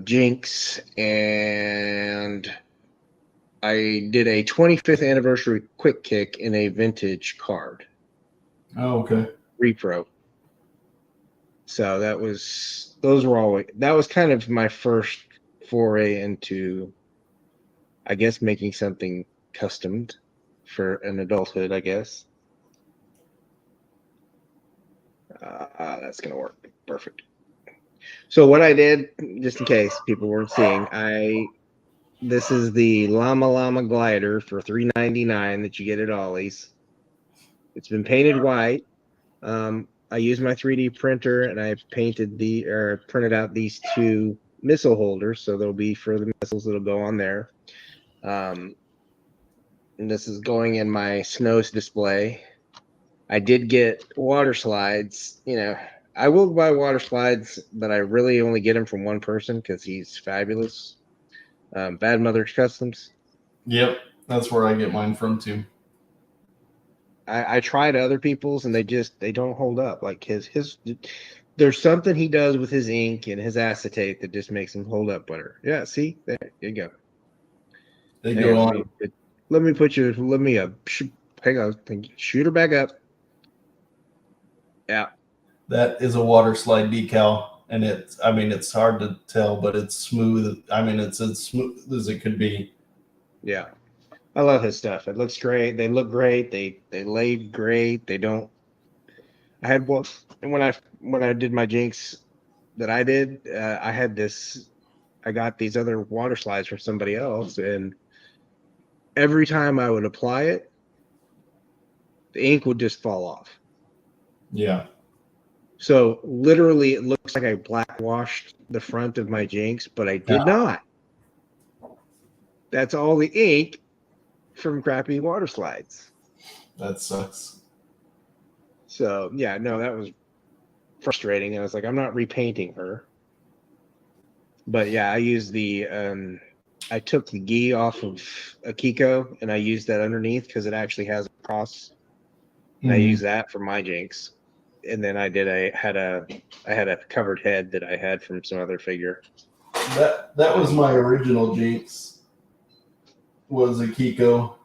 Jinx, and I did a 25th anniversary quick kick in a vintage card. Oh, okay. Repro. So that was kind of my first foray into, I guess, making something customed for an adulthood, I guess. That's gonna work perfect. So what I did, just in case people weren't seeing, this is the Llama Llama glider for $3.99 that you get at Ollie's. It's been painted white. I used my 3D printer and I printed out these two missile holders, so they'll be for the missiles that'll go on there. And this is going in my snows display. I did get water slides. I will buy water slides, but I really only get them from one person because he's fabulous. Bad Mother's Customs. Yep, that's where I get mine from too. I tried other people's and they don't hold up. Like his there's something he does with his ink and his acetate that just makes him hold up better. Yeah, see, there you go. They go on. Let me hang on, shoot her back up. Yeah, that is a water slide decal, and it's hard to tell, but it's smooth. It's as smooth as it could be. Yeah. I love his stuff. It looks great. They look great. They laid great. They don't. I had one when I did my Jinx that I did. I had this. I got these other water slides from somebody else, and every time I would apply it, the ink would just fall off. Yeah. So literally, it looks like I black washed the front of my Jinx, but I did not. That's all the ink from crappy water slides. That sucks. So yeah, no, that was frustrating. I was like, I'm not repainting her. But yeah, I used I took the gi off of Akiko and I used that underneath because it actually has a cross. And I used that for my Jinx. And then I had a covered head that I had from some other figure. That was my original Jinx. Was Akiko.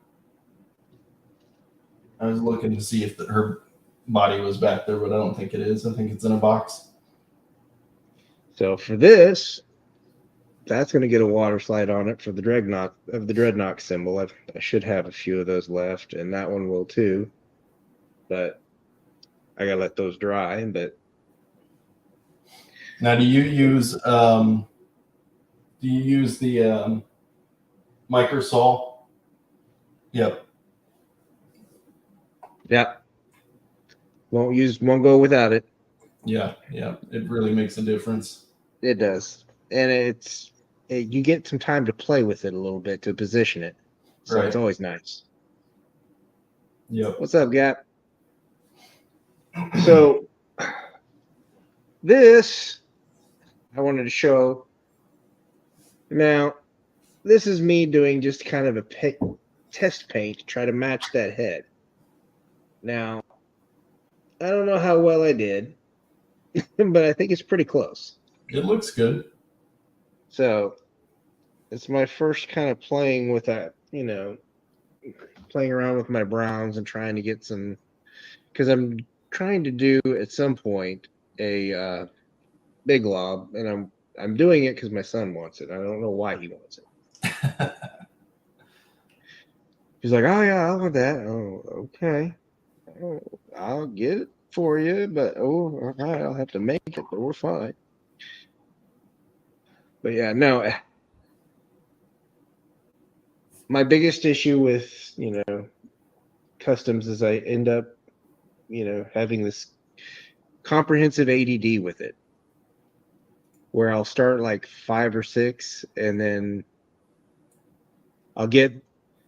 I was looking to see if her body was back there, but I don't think it is. I think it's in a box. So for this, that's going to get a water slide on it for the Dreadnought symbol. I should have a few of those left, and that one will too. But I got to let those dry. But now, do you use the Microsol? Yep. Yeah. Won't go without it. Yeah. It really makes a difference. It does. And you get some time to play with it a little bit to position it. So It's always nice. Yep. What's up, Gap? So this I wanted to show. Now, this is me doing just kind of a test paint to try to match that head. Now, I don't know how well I did, but I think it's pretty close. It looks good. So, it's my first kind of playing with that, playing around with my browns and trying to get some, because I'm trying to do at some point a big lob, and I'm doing it because my son wants it. I don't know why he wants it. He's like, oh yeah, I want that. Oh, okay. Oh, I'll get it for you, but okay, I'll have to make it, but we're fine. But yeah, no. My biggest issue with customs is I end up having this comprehensive ADD with it, where I'll start like 5 or 6, and then I'll get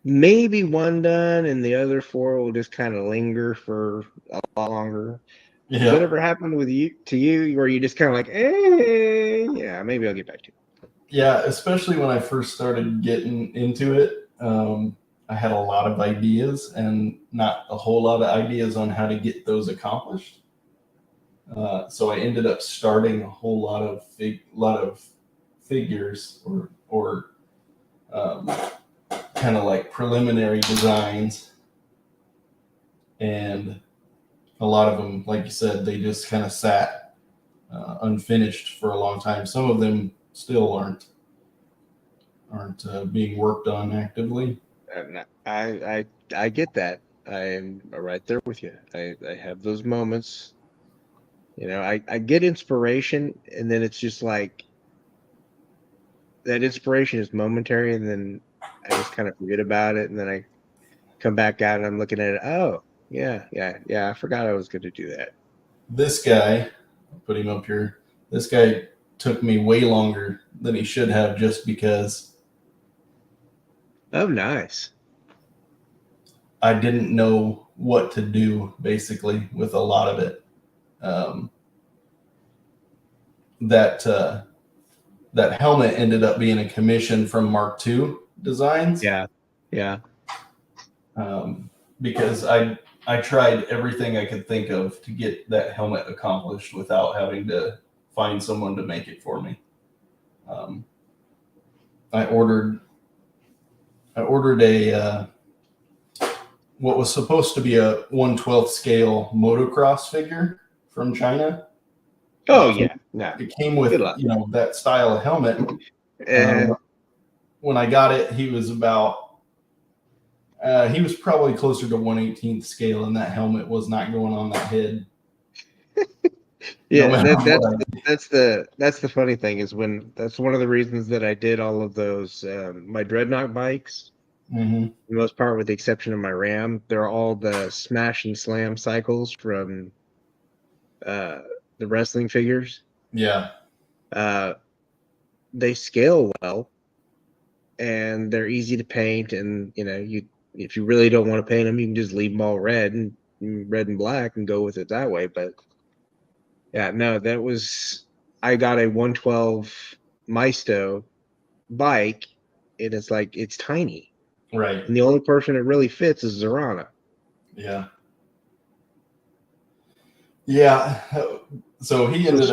maybe one done, and the other 4 will just kind of linger for a lot longer. Yeah. Has that ever happened to you, where you just kind of like, yeah, maybe I'll get back to it? Yeah, especially when I first started getting into it. I had a lot of ideas and not a whole lot of ideas on how to get those accomplished. So I ended up starting a whole lot of figures or kind of like preliminary designs, and a lot of them, like you said, they just kind of sat unfinished for a long time. Some of them still aren't being worked on actively. And I get that. I'm right there with you. I have those moments. I get inspiration, and then it's just like that inspiration is momentary, and then I just kind of forget about it, and then I come back out and I'm looking at it. Oh, yeah. I forgot I was going to do that. This guy, I'll put him up here. This guy took me way longer than he should have, just because Oh, nice. I didn't know what to do basically with a lot of it. Um, that helmet ended up being a commission from Mark II Designs. Yeah. Because I tried everything I could think of to get that helmet accomplished without having to find someone to make it for me. I ordered a what was supposed to be a 1/12 scale motocross figure from China. Oh, yeah. No. It came with that style of helmet. When I got it, he was probably closer to 1/18 scale, and that helmet was not going on that head. Yeah, that's the funny thing is that's one of the reasons that I did all of those my dreadnought bikes. Mm-hmm. For the most part, with the exception of my Ram, they're all the smash and slam cycles from the wrestling figures. Yeah. They scale well, and they're easy to paint. And if you really don't want to paint them, you can just leave them all red and black and go with it that way. But yeah, no, I got a 112 Maisto bike, and it's tiny. Right. And the only person it really fits is Zorana. Yeah. Yeah. So he ended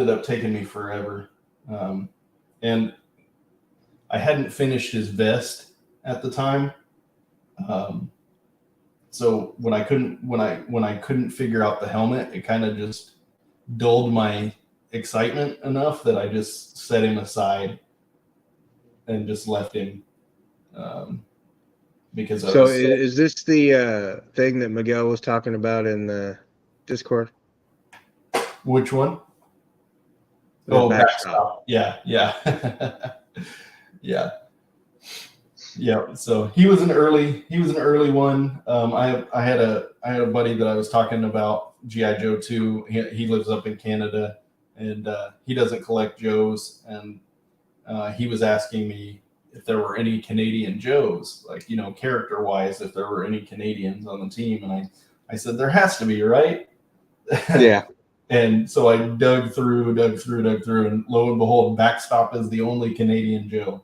up taking me forever. And I hadn't finished his vest at the time. So when I couldn't figure out the helmet, it kind of just dulled my excitement enough that I just set him aside and just left him. Because is this the thing that Miguel was talking about in the Discord? Which one? The backstop. Yeah. Yeah. So he was an early one. I had a buddy that I was talking about G.I. Joe 2. He lives up in Canada, and he doesn't collect Joes, and he was asking me if there were any Canadian Joes, like, character wise, if there were any Canadians on the team. And I said, there has to be, right? Yeah. And so I dug through, and lo and behold, Backstop is the only Canadian Joe.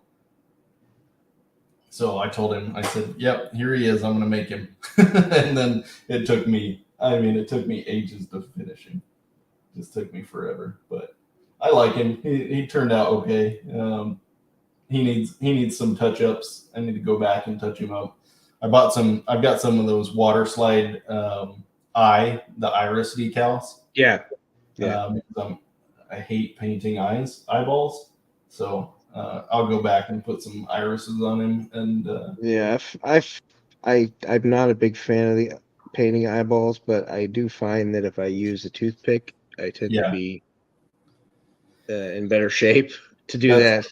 So I told him, I said, yep, here he is. I'm going to make him. And then it took me ages to finish him. It just took me forever, but I like him. He turned out okay. He needs some touch ups. I need to go back and touch him up. I've got some of those water slide, the iris decals. Yeah. I hate painting eyeballs. So I'll go back and put some irises on him. And I'm not a big fan of the painting eyeballs, but I do find that if I use a toothpick, I tend to be in better shape to do that.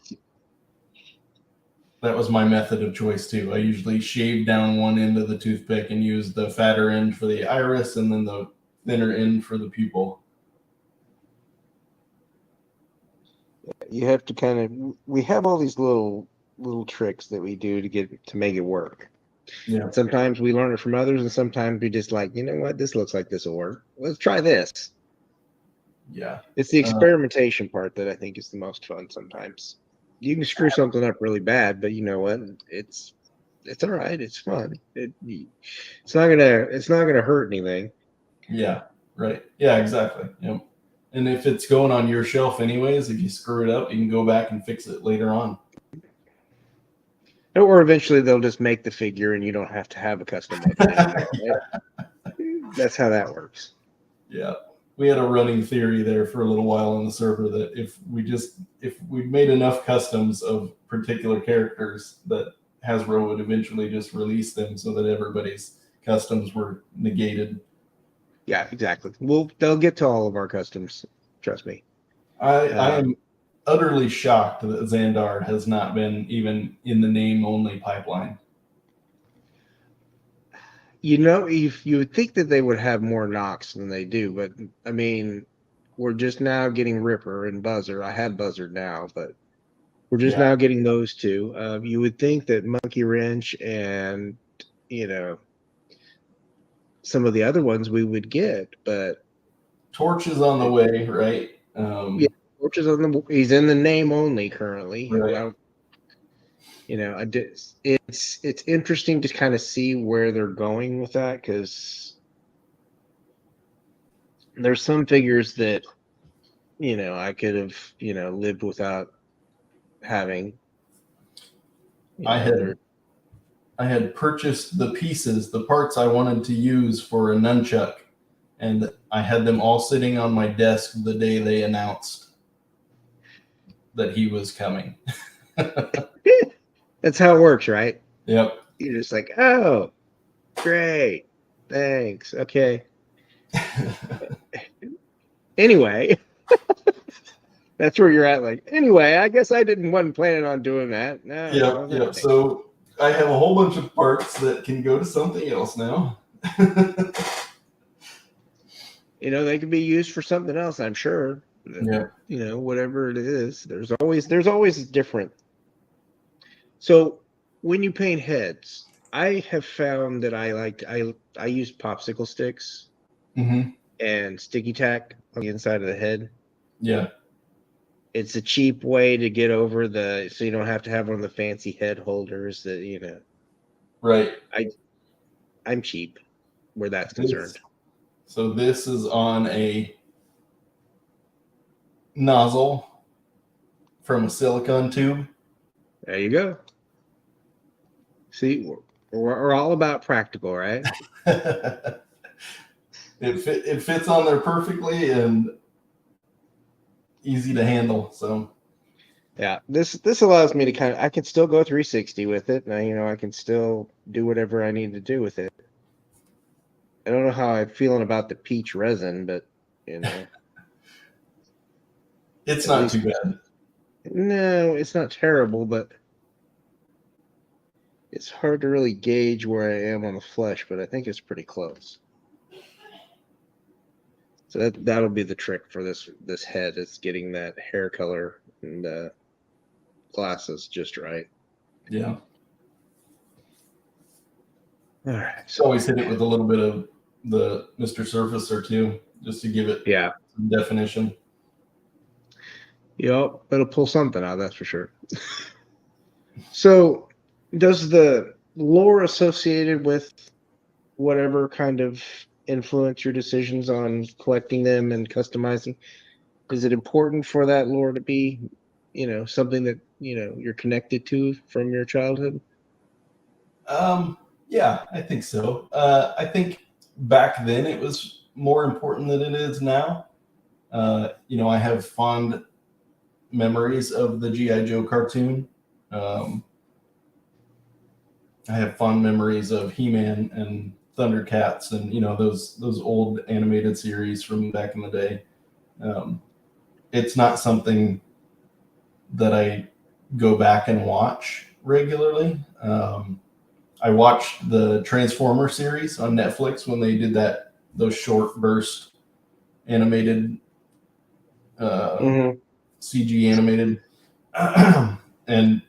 That was my method of choice too. I usually shave down one end of the toothpick and use the fatter end for the iris, and then the thinner end for the pupil. You have to we have all these little tricks that we do to make it work. Yeah. And sometimes we learn it from others, and sometimes we just like, you know what, this looks like this will work. Let's try this. Yeah. It's the experimentation part that I think is the most fun sometimes. You can screw something up really bad, but you know what? It's all right. It's fun. It's not gonna hurt anything. Yeah. Right. Yeah. Exactly. Yep. And if it's going on your shelf anyways, if you screw it up, you can go back and fix it later on. Or eventually they'll just make the figure and you don't have to have a custom of it anymore. Yeah. Right? That's how that works. Yeah. We had a running theory there for a little while on the server that if we made enough customs of particular characters, that Hasbro would eventually just release them so that everybody's customs were negated. Yeah, exactly. They'll get to all of our customs. Trust me. I am utterly shocked that Xandar has not been even in the name only pipeline. If you would think that they would have more Nox than they do, but I mean, we're just now getting Ripper and Buzzer. I had Buzzer now, but we're just now getting those two. You would think that Monkey Wrench and some of the other ones we would get, but Torch is on the way, right? Yeah, Torch is he's in the name only currently. Right. It's interesting to kind of see where they're going with that, because there's some figures that I could have lived without having. I had purchased the pieces, the parts I wanted to use for a nunchuck, and I had them all sitting on my desk the day they announced that he was coming. That's how it works, right? Yep. You're just like, oh, great, thanks, okay. Anyway, that's where you're at. Like, anyway, I guess I wasn't planning on doing that. No. Yep. So I have a whole bunch of parts that can go to something else now. They can be used for something else, I'm sure. Yeah. Whatever it is, there's always different. So when you paint heads, I have found that I use popsicle sticks and sticky tack on the inside of the head. Yeah. It's a cheap way to get over so you don't have to have one of the fancy head holders that, Right. I'm cheap where that's concerned. So this is on a nozzle from a silicone tube. There you go. See, we're all about practical, right? It fits on there perfectly and easy to handle. So yeah, this allows me to I can still go 360 with it, and I can still do whatever I need to do with it. I don't know how I'm feeling about the peach resin, but it's not too bad. No, it's not terrible, but it's hard to really gauge where I am on the flesh, but I think it's pretty close. So that'll be the trick for this head, is getting that hair color and glasses just right. Yeah. All right. So always hit it with a little bit of the Mr. Surface or two, just to give it some definition. Yep, it'll pull something out, that's for sure. So, does the lore associated with whatever kind of influence your decisions on collecting them and customizing? Is it important for that lore to be, something that you're connected to from your childhood? Yeah, I think so. I think back then it was more important than it is now. I have fond memories of the G.I. Joe cartoon. I have fond memories of He-Man and Thundercats and those old animated series from back in the day. It's not something that I go back and watch regularly. I watched the Transformer series on Netflix when they did those short burst animated CG animated, and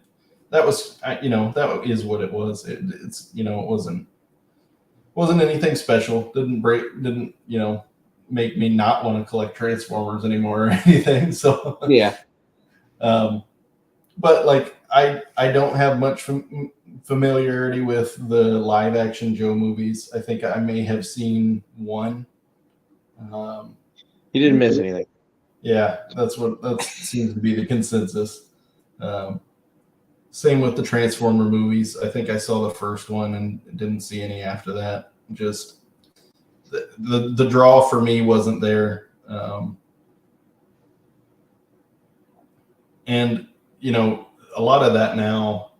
that was that is what it was. It wasn't anything special. Didn't make me not want to collect Transformers anymore or anything. So yeah. But like I don't have much familiarity with the live action Joe movies. I think I may have seen one. You didn't miss anything. Yeah, that seems to be the consensus. Um, Same with the Transformer movies. I think I saw the first one and didn't see any after that. Just the draw for me wasn't there. And a lot of that now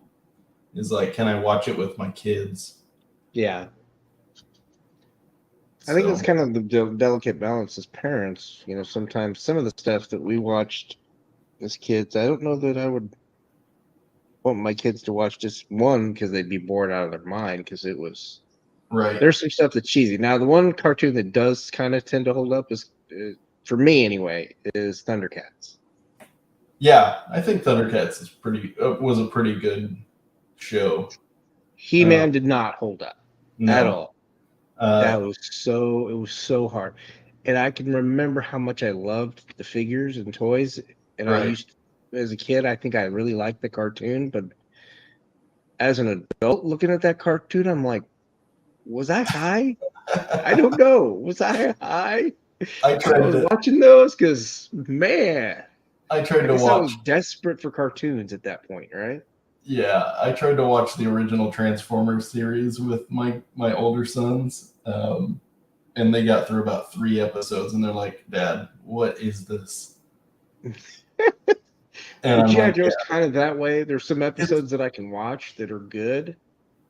is like, can I watch it with my kids? Yeah. I think it's So kind of the delicate balance as parents. Sometimes some of the stuff that we watched as kids, I don't know that I would want my kids to watch just one because they'd be bored out of their mind because right, there's some stuff that's cheesy. Now, the one cartoon that does kind of tend to hold up is, for me anyway, is Thundercats. yeah, I think Thundercats was a pretty good show. He-Man did not hold up at No, all. uh, It was so hard. And I can remember how much I loved the figures and toys. And right. as a kid, I think I really liked the cartoon. But as an adult looking at that cartoon, I'm like, was I high? I don't know. Was I high? I I tried was to watching those because, man, I tried I to guess I was watch. desperate for cartoons at that point, right? Yeah, I tried to watch the original Transformers series with my older sons, and they got through about 3 episodes, and they're like, "Dad, what is this?" And Well, I'm G.I. like, Joe's kind of that way. There's some "Yeah, it's episodes that I can watch that are good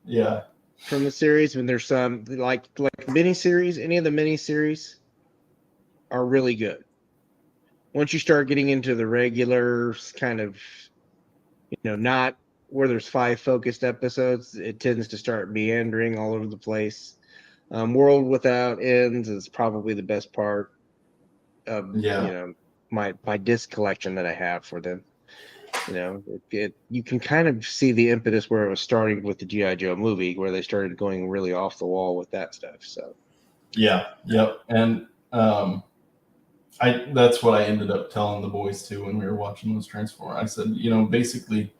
yeah, from the series, and there's some like miniseries. Any of the miniseries are really good. Once you start getting into the regular kind of, not where there's 5 focused episodes, it tends to start meandering all over the place. World Without Ends is probably the best part of yeah, my disc collection that I have for them. You can kind of see the impetus where it was starting with the GI Joe movie, where they started going really off the wall with that stuff. So yeah, yep." And I that's what I ended up telling the boys too when we were watching those Transformers. I said, basically,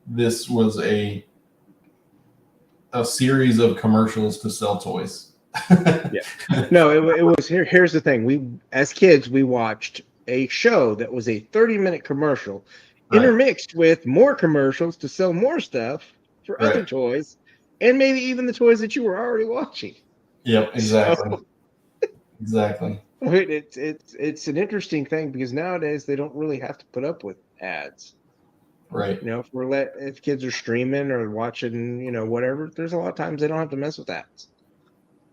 this was a series of commercials to sell toys. yeah, no, it was here. Here's the thing: we as kids we watched a show that was a 30-minute commercial Right, intermixed with more commercials to sell more stuff for other right. toys, and maybe even the toys that you were already watching. Yep, So exactly. Exactly. it's an interesting thing because nowadays they don't really have to put up with ads. Right. If kids are streaming or watching, whatever, there's a lot of times they don't have to mess with ads.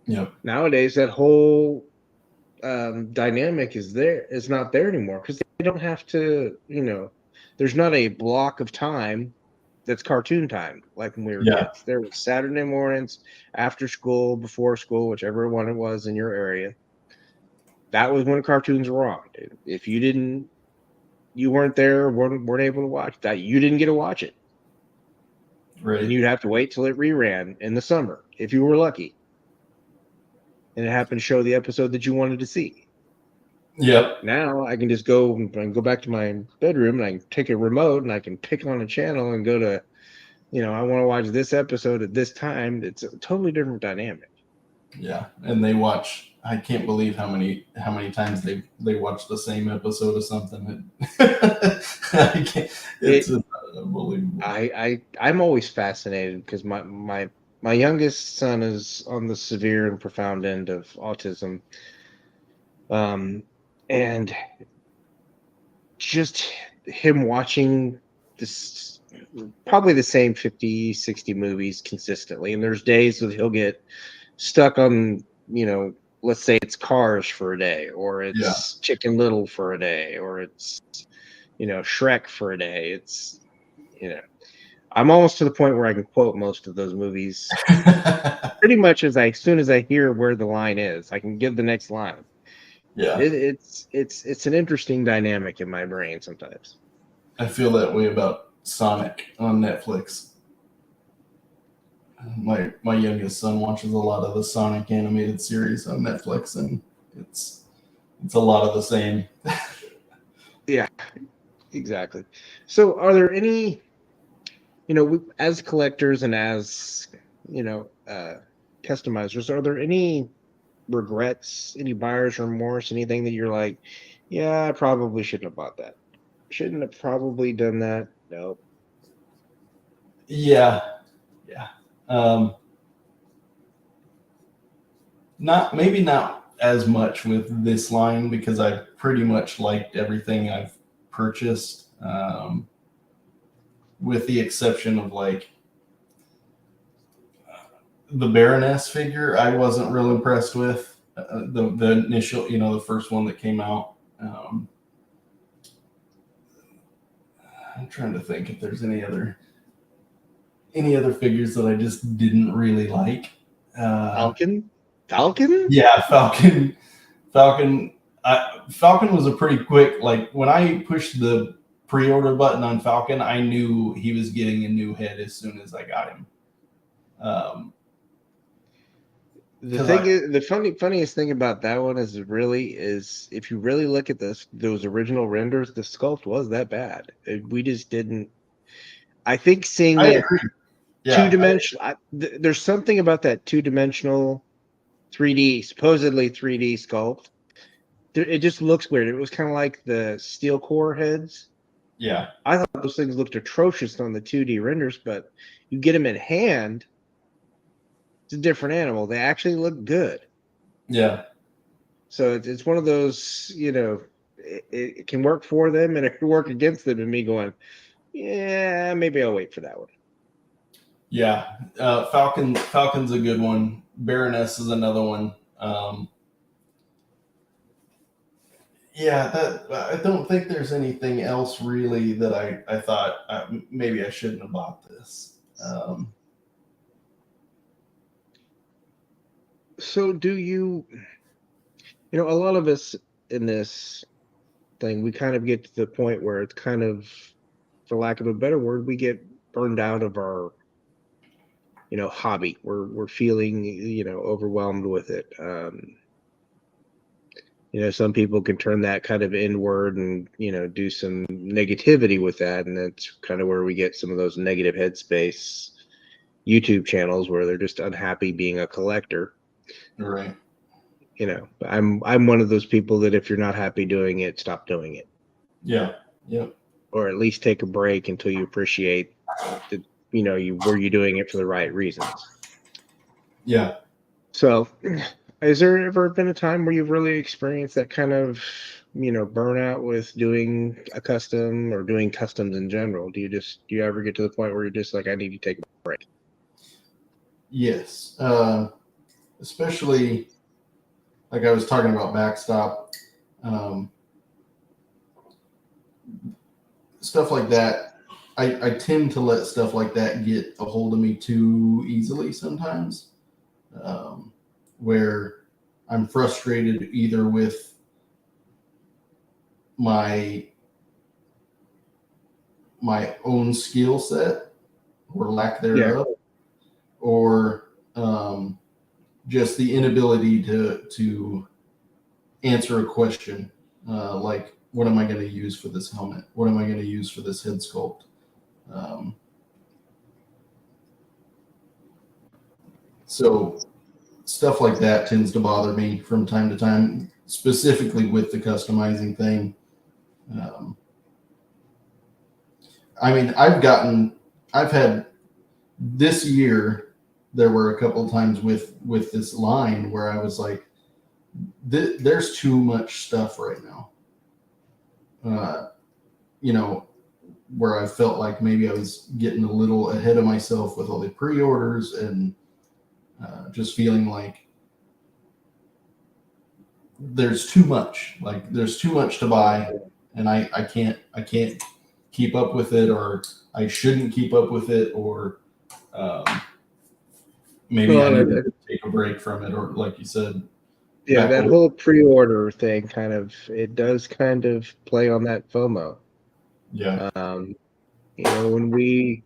Yep. Nowadays, that whole dynamic is not there anymore because they don't have to, there's not a block of time that's cartoon time like when we were Yeah. kids. There was Saturday mornings, after school, before school, whichever one it was in your area. That was when cartoons were on, dude. If you weren't there, weren't able to watch that, you didn't get to watch it. And Right. you'd have to wait till it reran in the summer if you were lucky. And it happened to show the episode that you wanted to see. Yep. Now I can just go back to my bedroom and I can take a remote and I can pick on a channel and go to, I want to watch this episode at this time. It's a totally different dynamic. Yeah. And they watch. I can't believe how many times they watch the same episode of something. I can't, It it's unbelievable. I'm always fascinated because my youngest son is on the severe and profound end of autism. And just him watching this probably the same 50, 60 movies consistently. And there's days that he'll get stuck on, let's say it's Cars for a day, or Yeah. it's Chicken Little for a day, or it's, Shrek for a day. You know, I'm almost to the point where I can quote most of those movies pretty much as soon as I hear where the line is, I can give the next line. Yeah. It's an interesting dynamic in my brain sometimes. I feel that way about Sonic on Netflix. My youngest son watches a lot of the Sonic animated series on Netflix, and it's it's a lot of the same. Yeah, exactly. So, are there any, as collectors and as, you know, uh, customizers, are there any regrets, any buyer's remorse, anything that you're like, Yeah, I probably shouldn't have bought that. Shouldn't have probably done that. Nope. Yeah, yeah. Not as much with this line because I pretty much liked everything I've purchased, with the exception of like the Baroness figure. I wasn't real impressed with the initial, the first one that came out. I'm trying to think if there's any other figures that I just didn't really like. Falcon? Falcon? Yeah, Falcon. Falcon. Falcon was a pretty quick. Like when I pushed the pre-order button on Falcon, I knew he was getting a new head as soon as I got him. The thing is, the funniest thing about that one is if you really look at those original renders, the sculpt was that bad. We just didn't. I think seeing I it agree. Yeah, two-dimensional. There's something about that two-dimensional 3D, supposedly 3D sculpt. It just looks weird. It was kind of like the steel core heads. yeah, I thought those things looked atrocious on the 2D renders, but you get them in hand, it's a different animal. They actually look good. yeah, So it's one of those, it can work for them and it can work against them. And me going, yeah, maybe I'll wait for that one. yeah. Falcon's a good one. Baroness is another one. Yeah, I don't think there's anything else really that I thought maybe I shouldn't have bought this. So do a lot of us in this thing, we kind of get to the point where it's kind of, for lack of a better word, we get burned out of our, hobby. We're feeling, overwhelmed with it. Some people can turn that kind of inward and, do some negativity with that. And that's kind of where we get some of those negative headspace YouTube channels where they're just unhappy being a collector. Right. I'm one of those people that if you're not happy doing it, stop doing it. Yeah. Yep. Or at least take a break until you appreciate that, were you doing it for the right reasons. Yeah. So has there ever been a time where you've really experienced that kind of, burnout with doing a custom or doing customs in general? Do you ever get to the point where you're just like, I need to take a break? Yes. Especially like I was talking about backstop, stuff like that. I tend to let stuff like that get a hold of me too easily sometimes, where I'm frustrated either with my own skill set or lack thereof, or just the inability to answer a question, like what am I going to use for this helmet? What am I going to use for this head sculpt? So stuff like that tends to bother me from time to time, specifically with the customizing thing. I mean, I've had this year, there were a couple of times with this line where I was like, there's too much stuff right now. Where I felt like maybe I was getting a little ahead of myself with all the pre-orders and just feeling like there's too much. Like there's too much to buy, and I can't keep up with it, or I shouldn't keep up with it, or maybe I need to take a break from it, or like you said. Yeah, that whole pre-order thing it does kind of play on that FOMO. Yeah. When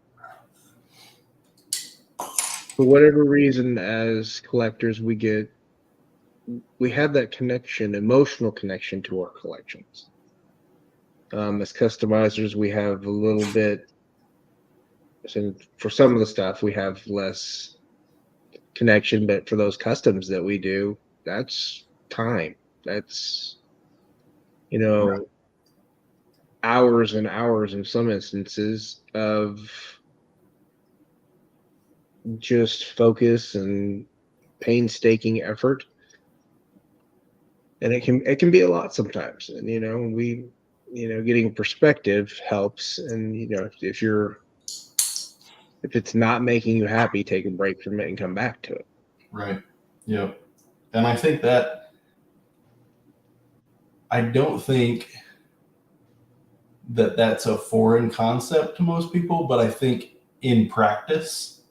for whatever reason, as collectors, we have that connection, emotional connection to our collections. As customizers, we have a little bit, and for some of the stuff, we have less connection, but for those customs that we do, that's time. That's you know, hours and hours in some instances of just focus and painstaking effort. And it can be a lot sometimes. And getting perspective helps. And if it's not making you happy, take a break from it and come back to it. Right. Yep. And I think that I don't think that that's a foreign concept to most people, but I think in practice,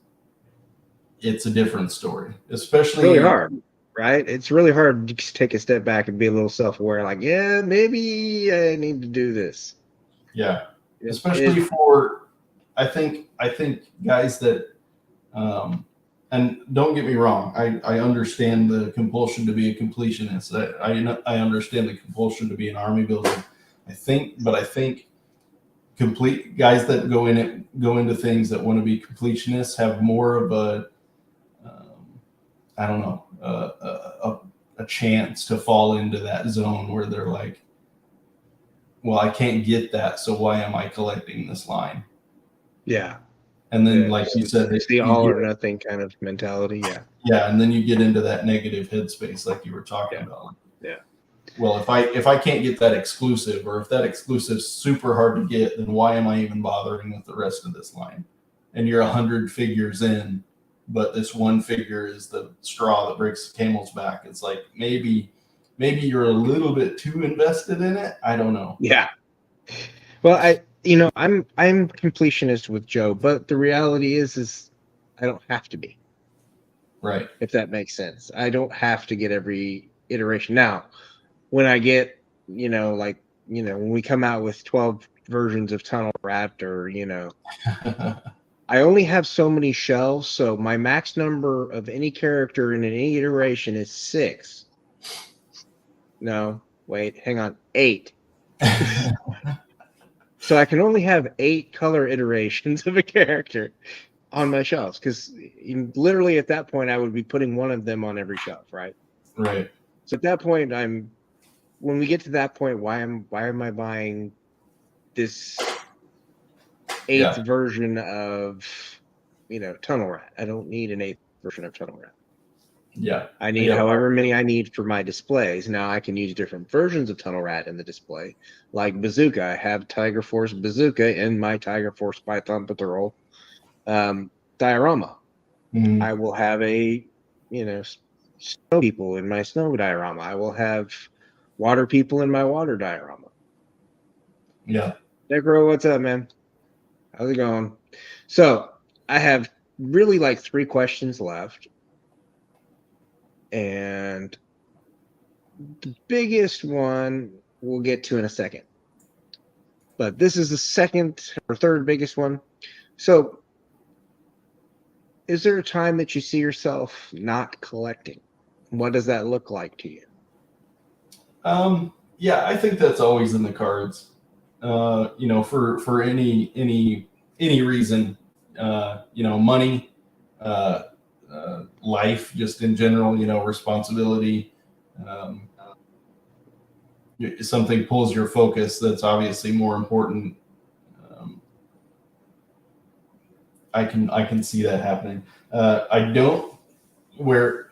it's a different story, especially Really hard, right? It's really hard to just take a step back and be a little self-aware, like, yeah, maybe I need to do this. yeah, It, especially it for I think guys that and don't get me wrong, I understand the compulsion to be a completionist. I understand the compulsion to be an army builder. I think complete guys that go into things that want to be completionists have more of a I don't know a chance to fall into that zone where they're like, well, I can't get that, so why am I collecting this line? yeah, And then, yeah, like you said, it's the you all get or nothing kind of mentality. Yeah, yeah, and then you get into that negative headspace, like you were talking yeah, about. yeah, Well, if I can't get that exclusive, or if that exclusive's super hard to get, then why am I even bothering with the rest of this line? And you're 100 figures in, but this one figure is the straw that breaks the camel's back. It's like maybe you're a little bit too invested in it. I don't know. yeah. Well, I'm completionist with Joe, but the reality is I don't have to be, Right. if that makes sense. I don't have to get every iteration. Now, when I get, when we come out with 12 versions of Tunnel Rat, or I only have so many shelves, so my max number of any character in any iteration is 6. No, wait, hang on, 8. So I can only have 8 color iterations of a character on my shelves, because literally at that point I would be putting one of them on every shelf, right? Right. So at that point, when we get to that point, why am I buying this 8th Yeah. version of Tunnel Rat? I don't need an 8th version of Tunnel Rat. Yeah. I need Yeah. however many I need for my displays. Now I can use different versions of Tunnel Rat in the display, like Bazooka. I have Tiger Force Bazooka in my Tiger Force Python Patrol diorama. Mhm. I will have a snow people in my snow diorama. I will have water people in my water diorama. Yeah. Necro, what's up, man? How's it going? So I have really like 3 questions left. And the biggest one we'll get to in a second. But this is the second or third biggest one. So is there a time that you see yourself not collecting? What does that look like to you? Yeah, I think that's always in the cards. For any reason, money, uh, life, just in general, responsibility. Um, Something pulls your focus that's obviously more important. Um, I can see that happening. I don't where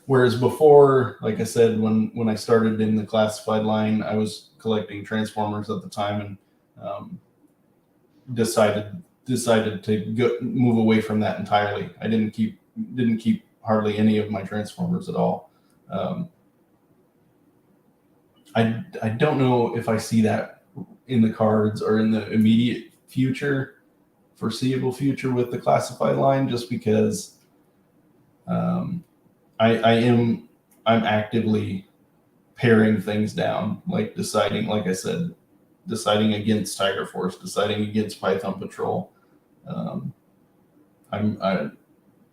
Whereas before, like I said, when I started in the classified line, I was collecting Transformers at the time, and um, decided to move away from that entirely. I didn't keep hardly any of my Transformers at all. Um, I don't know if I see that in the cards or in the immediate future, foreseeable future with the classified line, just because um, I'm actively paring things down, like deciding, like I said, deciding against Tiger Force, deciding against Python Patrol. Um, I'm I,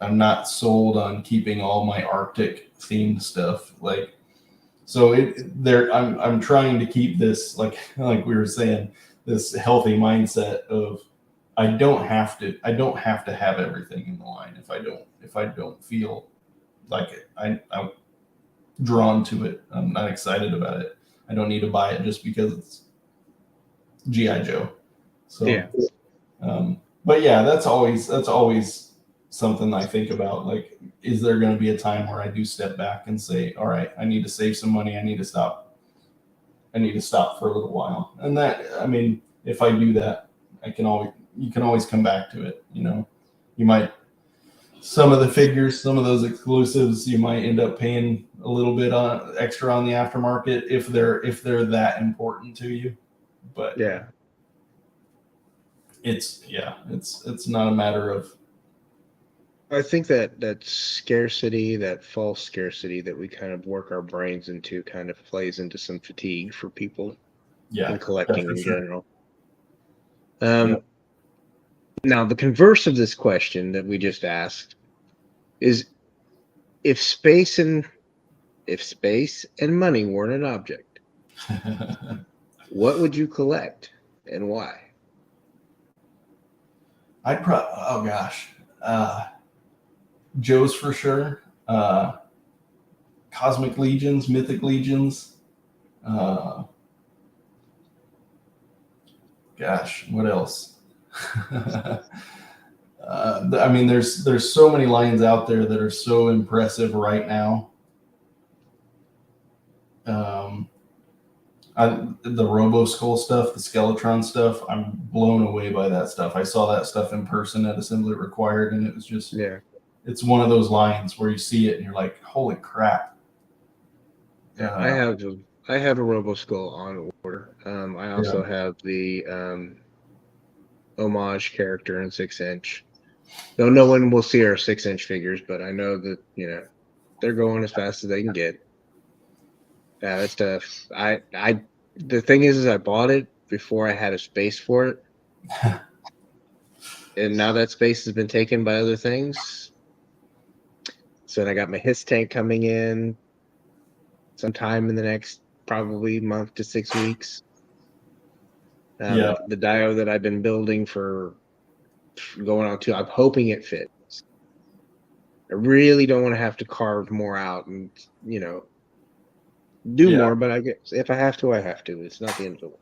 I'm not sold on keeping all my Arctic themed stuff. Like, so there, I'm trying to keep this, like we were saying, this healthy mindset of I don't have to have everything in the line if I don't feel like it. I'm drawn to it. I'm not excited about it. I don't need to buy it just because it's GI Joe. So Yeah. But yeah, that's always something I think about. Like, is there going to be a time where I do step back and say, all right, I need to save some money. I need to stop for a little while. And that, I mean, if I do that, you can always come back to it. You know, you might, some of the figures, some of those exclusives, you might end up paying a little bit extra on the aftermarket if they're that important to you. But Yeah. it's not a matter of. I think that scarcity, that false scarcity that we kind of work our brains into, kind of plays into some fatigue for people in collecting in Sure. general. Now, the converse of this question that we just asked is, if space and money weren't an object, what would you collect and why? Oh gosh, Joe's for sure. Cosmic Legions, Mythic Legions. Gosh, what else? I mean, there's so many lines out there that are so impressive right now. The Robo Skull stuff, the Skeletron stuff, I'm blown away by that stuff. I saw that stuff in person at Assembly Required, and it was just, it's one of those lines where you see it and you're like, holy crap. I have a Robo Skull on order. I also have the homage character in 6-inch. Though no one will see our 6-inch figures, but I know that, you know, they're going as fast as they can get. Yeah, that stuff. The thing is I bought it before I had a space for it. And now that space has been taken by other things. So then I got my Hiss tank coming in sometime in the next probably month to 6 weeks. The Dio that I've been building for going on 2, I'm hoping it fits. I really don't want to have to carve more out and, you know, do more, but I guess if I have to, I have to. It's not the end of the world.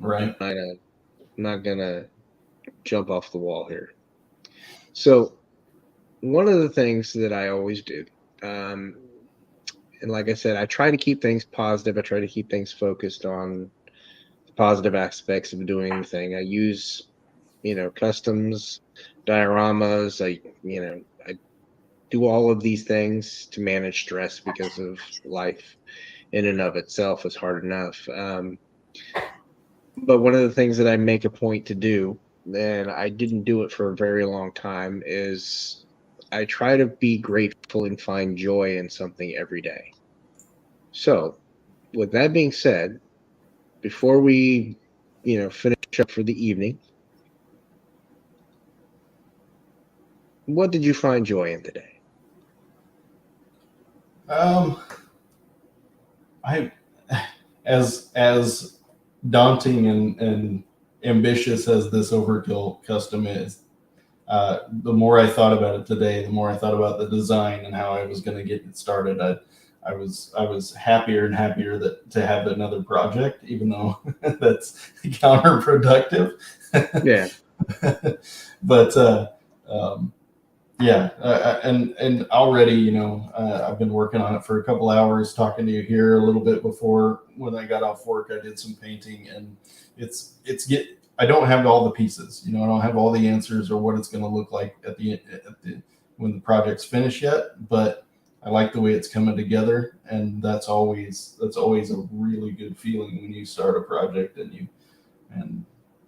Right. I'm not gonna jump off the wall here. So one of the things that I always do, and like I said, I try to keep things positive. I try to keep things focused on the positive aspects of doing the thing. I use, you know, customs, dioramas. I do all of these things to manage stress, because of life in and of itself is hard enough. But one of the things that I make a point to do, and I didn't do it for a very long time, is I try to be grateful and find joy in something every day. So, with that being said, before we, you know, finish up for the evening, what did you find joy in today? I, as daunting and ambitious as this Overkill custom is, the more I thought about it today, the more I thought about the design and how I was going to get it started. I was happier and happier to have another project, even though that's counterproductive. Yeah. But and already, you know, I've been working on it for a couple hours, talking to you here a little bit before when I got off work. I did some painting, and I don't have all the pieces, you know, I don't have all the answers or what it's going to look like at the when the project's finished yet, but I like the way it's coming together, and that's always a really good feeling when you start a project and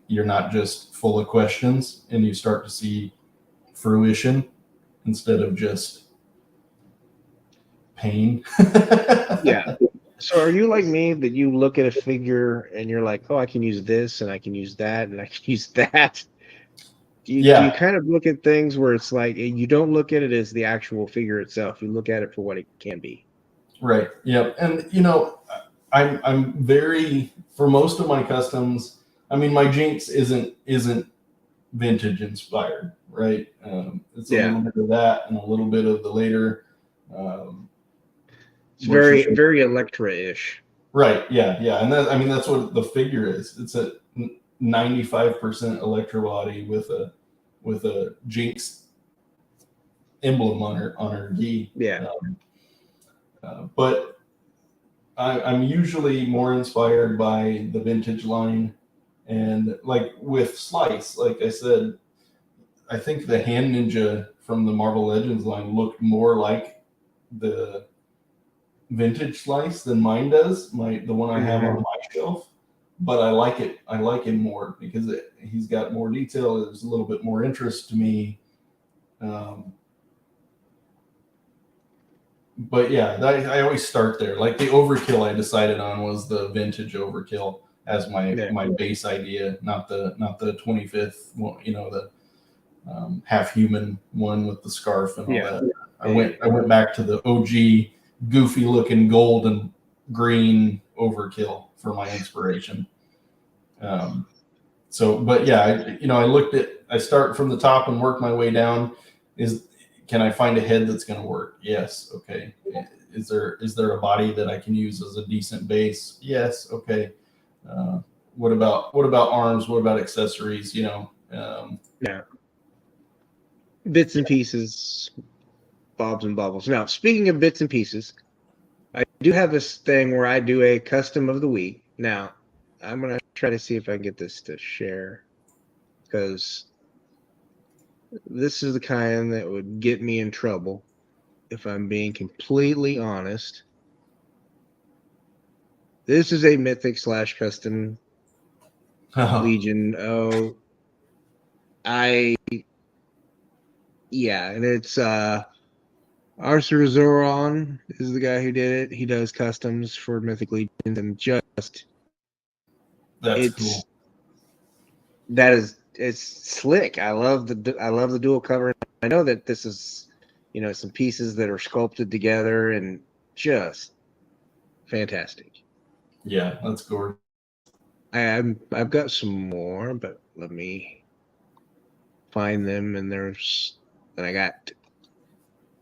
you're not just full of questions and you start to see fruition instead of just pain. Yeah. So are you like me, that you look at a figure and you're like, oh, I can use this and I can use that and I can use that? Do you kind of look at things where it's like, you don't look at it as the actual figure itself, you look at it for what it can be? Right. Yep. And you know, I'm very, for most of my customs, I mean, my Jinx isn't vintage inspired, right? It's a little bit of that and a little bit of the later. It's very Electra-ish. Right. Yeah. Yeah. And that, I mean, that's what the figure is. It's a 95% electro body with a Jinx emblem on her gi. Yeah. But I'm usually more inspired by the vintage line, and like with Slice, like I said, I think the Hand Ninja from the Marvel Legends line looked more like the vintage Slice than mine does. The one I have on my shelf, but I like it. I like him more because he's got more detail. There's a little bit more interest to me. But yeah, I always start there. Like the overkill I decided on was the vintage overkill as my base idea, not the 25th one, the half human one with the scarf and all that. I went back to the OG goofy looking gold and green overkill for my inspiration. But yeah, I start from the top and work my way down. Can I find a head that's going to work? Yes. Okay. Is there a body that I can use as a decent base? Yes. Okay. What about arms? What about accessories? Bits and pieces, bobs and bubbles. Now, speaking of bits and pieces, I do have this thing where I do a custom of the week. Now, I'm going to try to see if I can get this to share, because this is the kind that would get me in trouble if I'm being completely honest. This is a mythic / custom Legion. And it's Arthur Zoron is the guy who did it. He does customs for Mythic Legions, and cool. It's slick. I love the dual cover. I know that this is, some pieces that are sculpted together and just fantastic. Yeah, that's gorgeous. I've got some more, but let me find them. And I got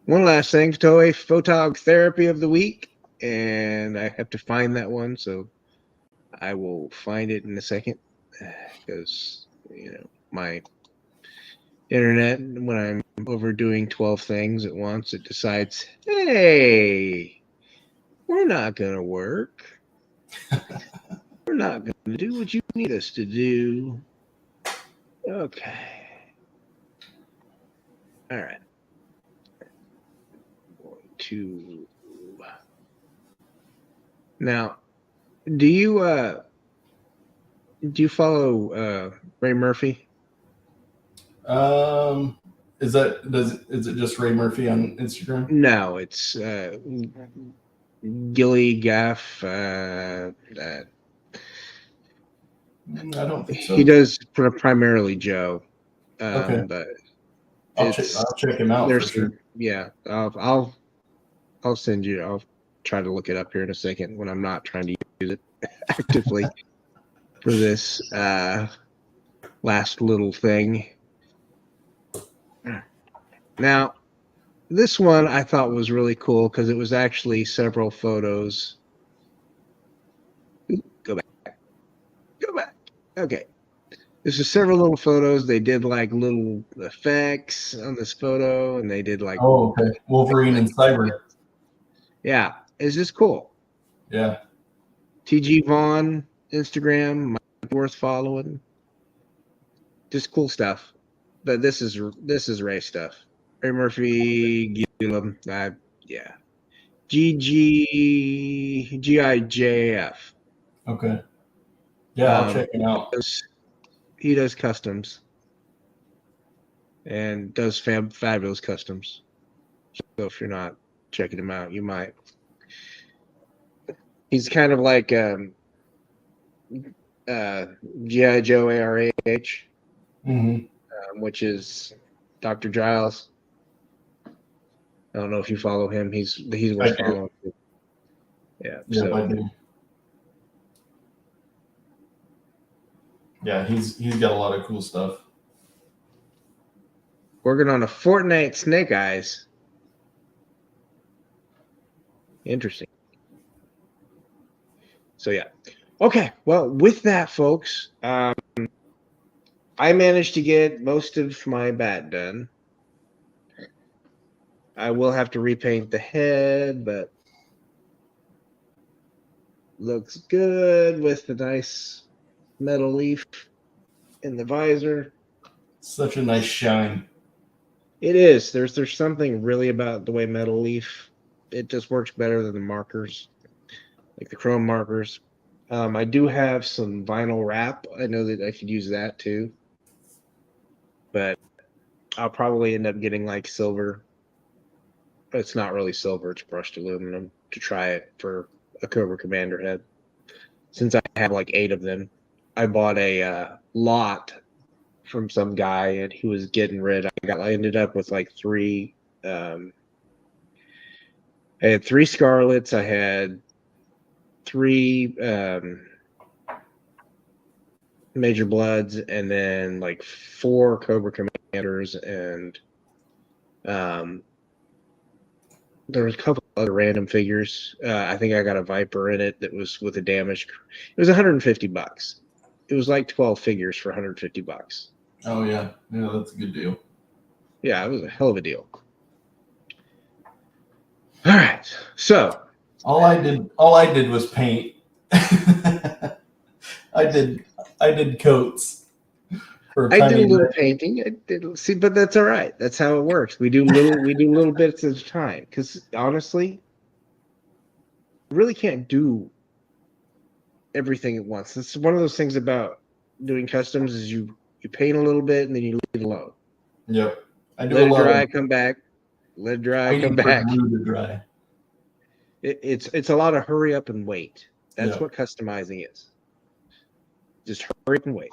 one last thing, ToyPherapy of the week, and I have to find that one, so I will find it in a second, because my internet, when I'm overdoing 12 things at once, it decides, hey, we're not gonna work. We're not gonna do what you need us to do. Okay. All right. Now, do you follow Ray Murphy? Is it just Ray Murphy on Instagram? No, it's Gilly Gaff. I don't think so. He does primarily Joe. Okay. But I'll check him out for sure. Yeah, I'll send you. I'll try to look it up here in a second when I'm not trying to use it actively for this last little thing. Now, this one I thought was really cool because it was actually several photos. Go back. Okay. This is several little photos. They did like little effects on this photo, and they did like okay. Wolverine and Cyber. Yeah, it's just cool. Yeah. TG Vaughn Instagram might be worth following. Just cool stuff. But this is Ray stuff. Ray Murphy, Gilliam, yeah. GIJF. Okay. Yeah, I'll check him out. He does customs and does fabulous customs. So if you're not checking him out, you might. He's kind of like G.I. Joe ARAH, which is Dr. Giles. I don't know if you follow him. He's worth following. Yeah. I do. Yeah, he's got a lot of cool stuff. Working on a Fortnite Snake Eyes. Interesting. So yeah. Okay. Well, with that, folks, I managed to get most of my bat done. I will have to repaint the head, but looks good with the nice metal leaf in the visor. Such a nice shine. It is. There's something really about the way metal leaf. It just works better than the markers, like the chrome markers. I do have some vinyl wrap. I know that I could use that too, but I'll probably end up getting like silver. It's not really silver; it's brushed aluminum to try it for a Cobra Commander head. Since I have like 8 of them, I bought a lot from some guy, and he was getting rid. I ended up with like 3. I had 3 Scarlets. I had 3 Major Bloods, and then like 4 Cobra Commanders, and there was a couple other random figures. I think I got a Viper in it that was with a damage. It was $150. It was like 12 figures for $150. Oh yeah, that's a good deal. Yeah, it was a hell of a deal. All right, so all I did was paint. I did coats. I did a little painting. I did see, but that's all right. That's how it works. We do little bits at a time. Because honestly, really can't do everything at once. It's one of those things about doing customs is you paint a little bit and then you leave it alone. Yep. I do let it dry, come back. Let it dry, come back. To dry. It's a lot of hurry up and wait. That's Yep. what customizing is. Just hurry up and wait.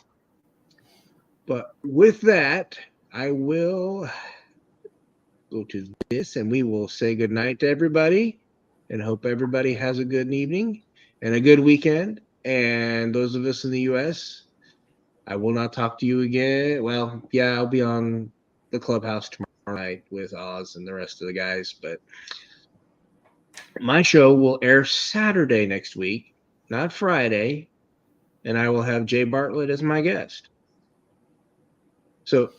But with that, I will go to this and we will say good night to everybody and hope everybody has a good evening and a good weekend. And those of us in the US, I will not talk to you again. Well, yeah, I'll be on the clubhouse tomorrow night with Oz and the rest of the guys, but my show will air Saturday next week, not Friday, and I will have Jay Bartlett as my guest. So,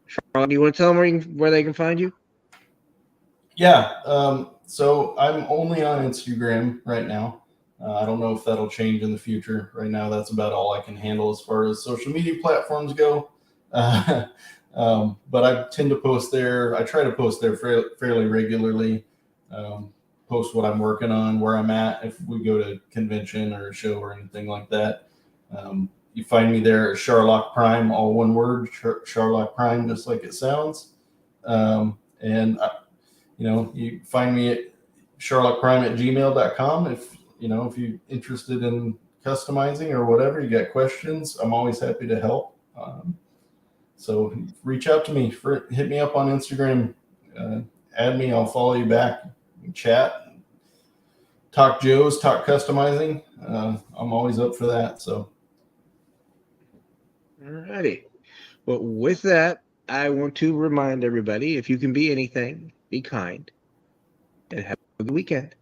Charlock, do you want to tell them where they can find you? Yeah. So I'm only on Instagram right now. I don't know if that'll change in the future. Right now, that's about all I can handle as far as social media platforms go. But I tend to post there. I try to post there fairly regularly. Post what I'm working on, where I'm at, if we go to a convention or a show or anything like that. You find me there at Charlock Prime, all one word, Charlock Prime, just like it sounds. You find me at charlockprime@gmail.com. If you're interested in customizing or whatever, you got questions, I'm always happy to help. So reach out to me, hit me up on Instagram, add me, I'll follow you back, chat, talk Joes, talk customizing. I'm always up for that. So. All righty. Well, with that, I want to remind everybody, if you can be anything, be kind and have a good weekend.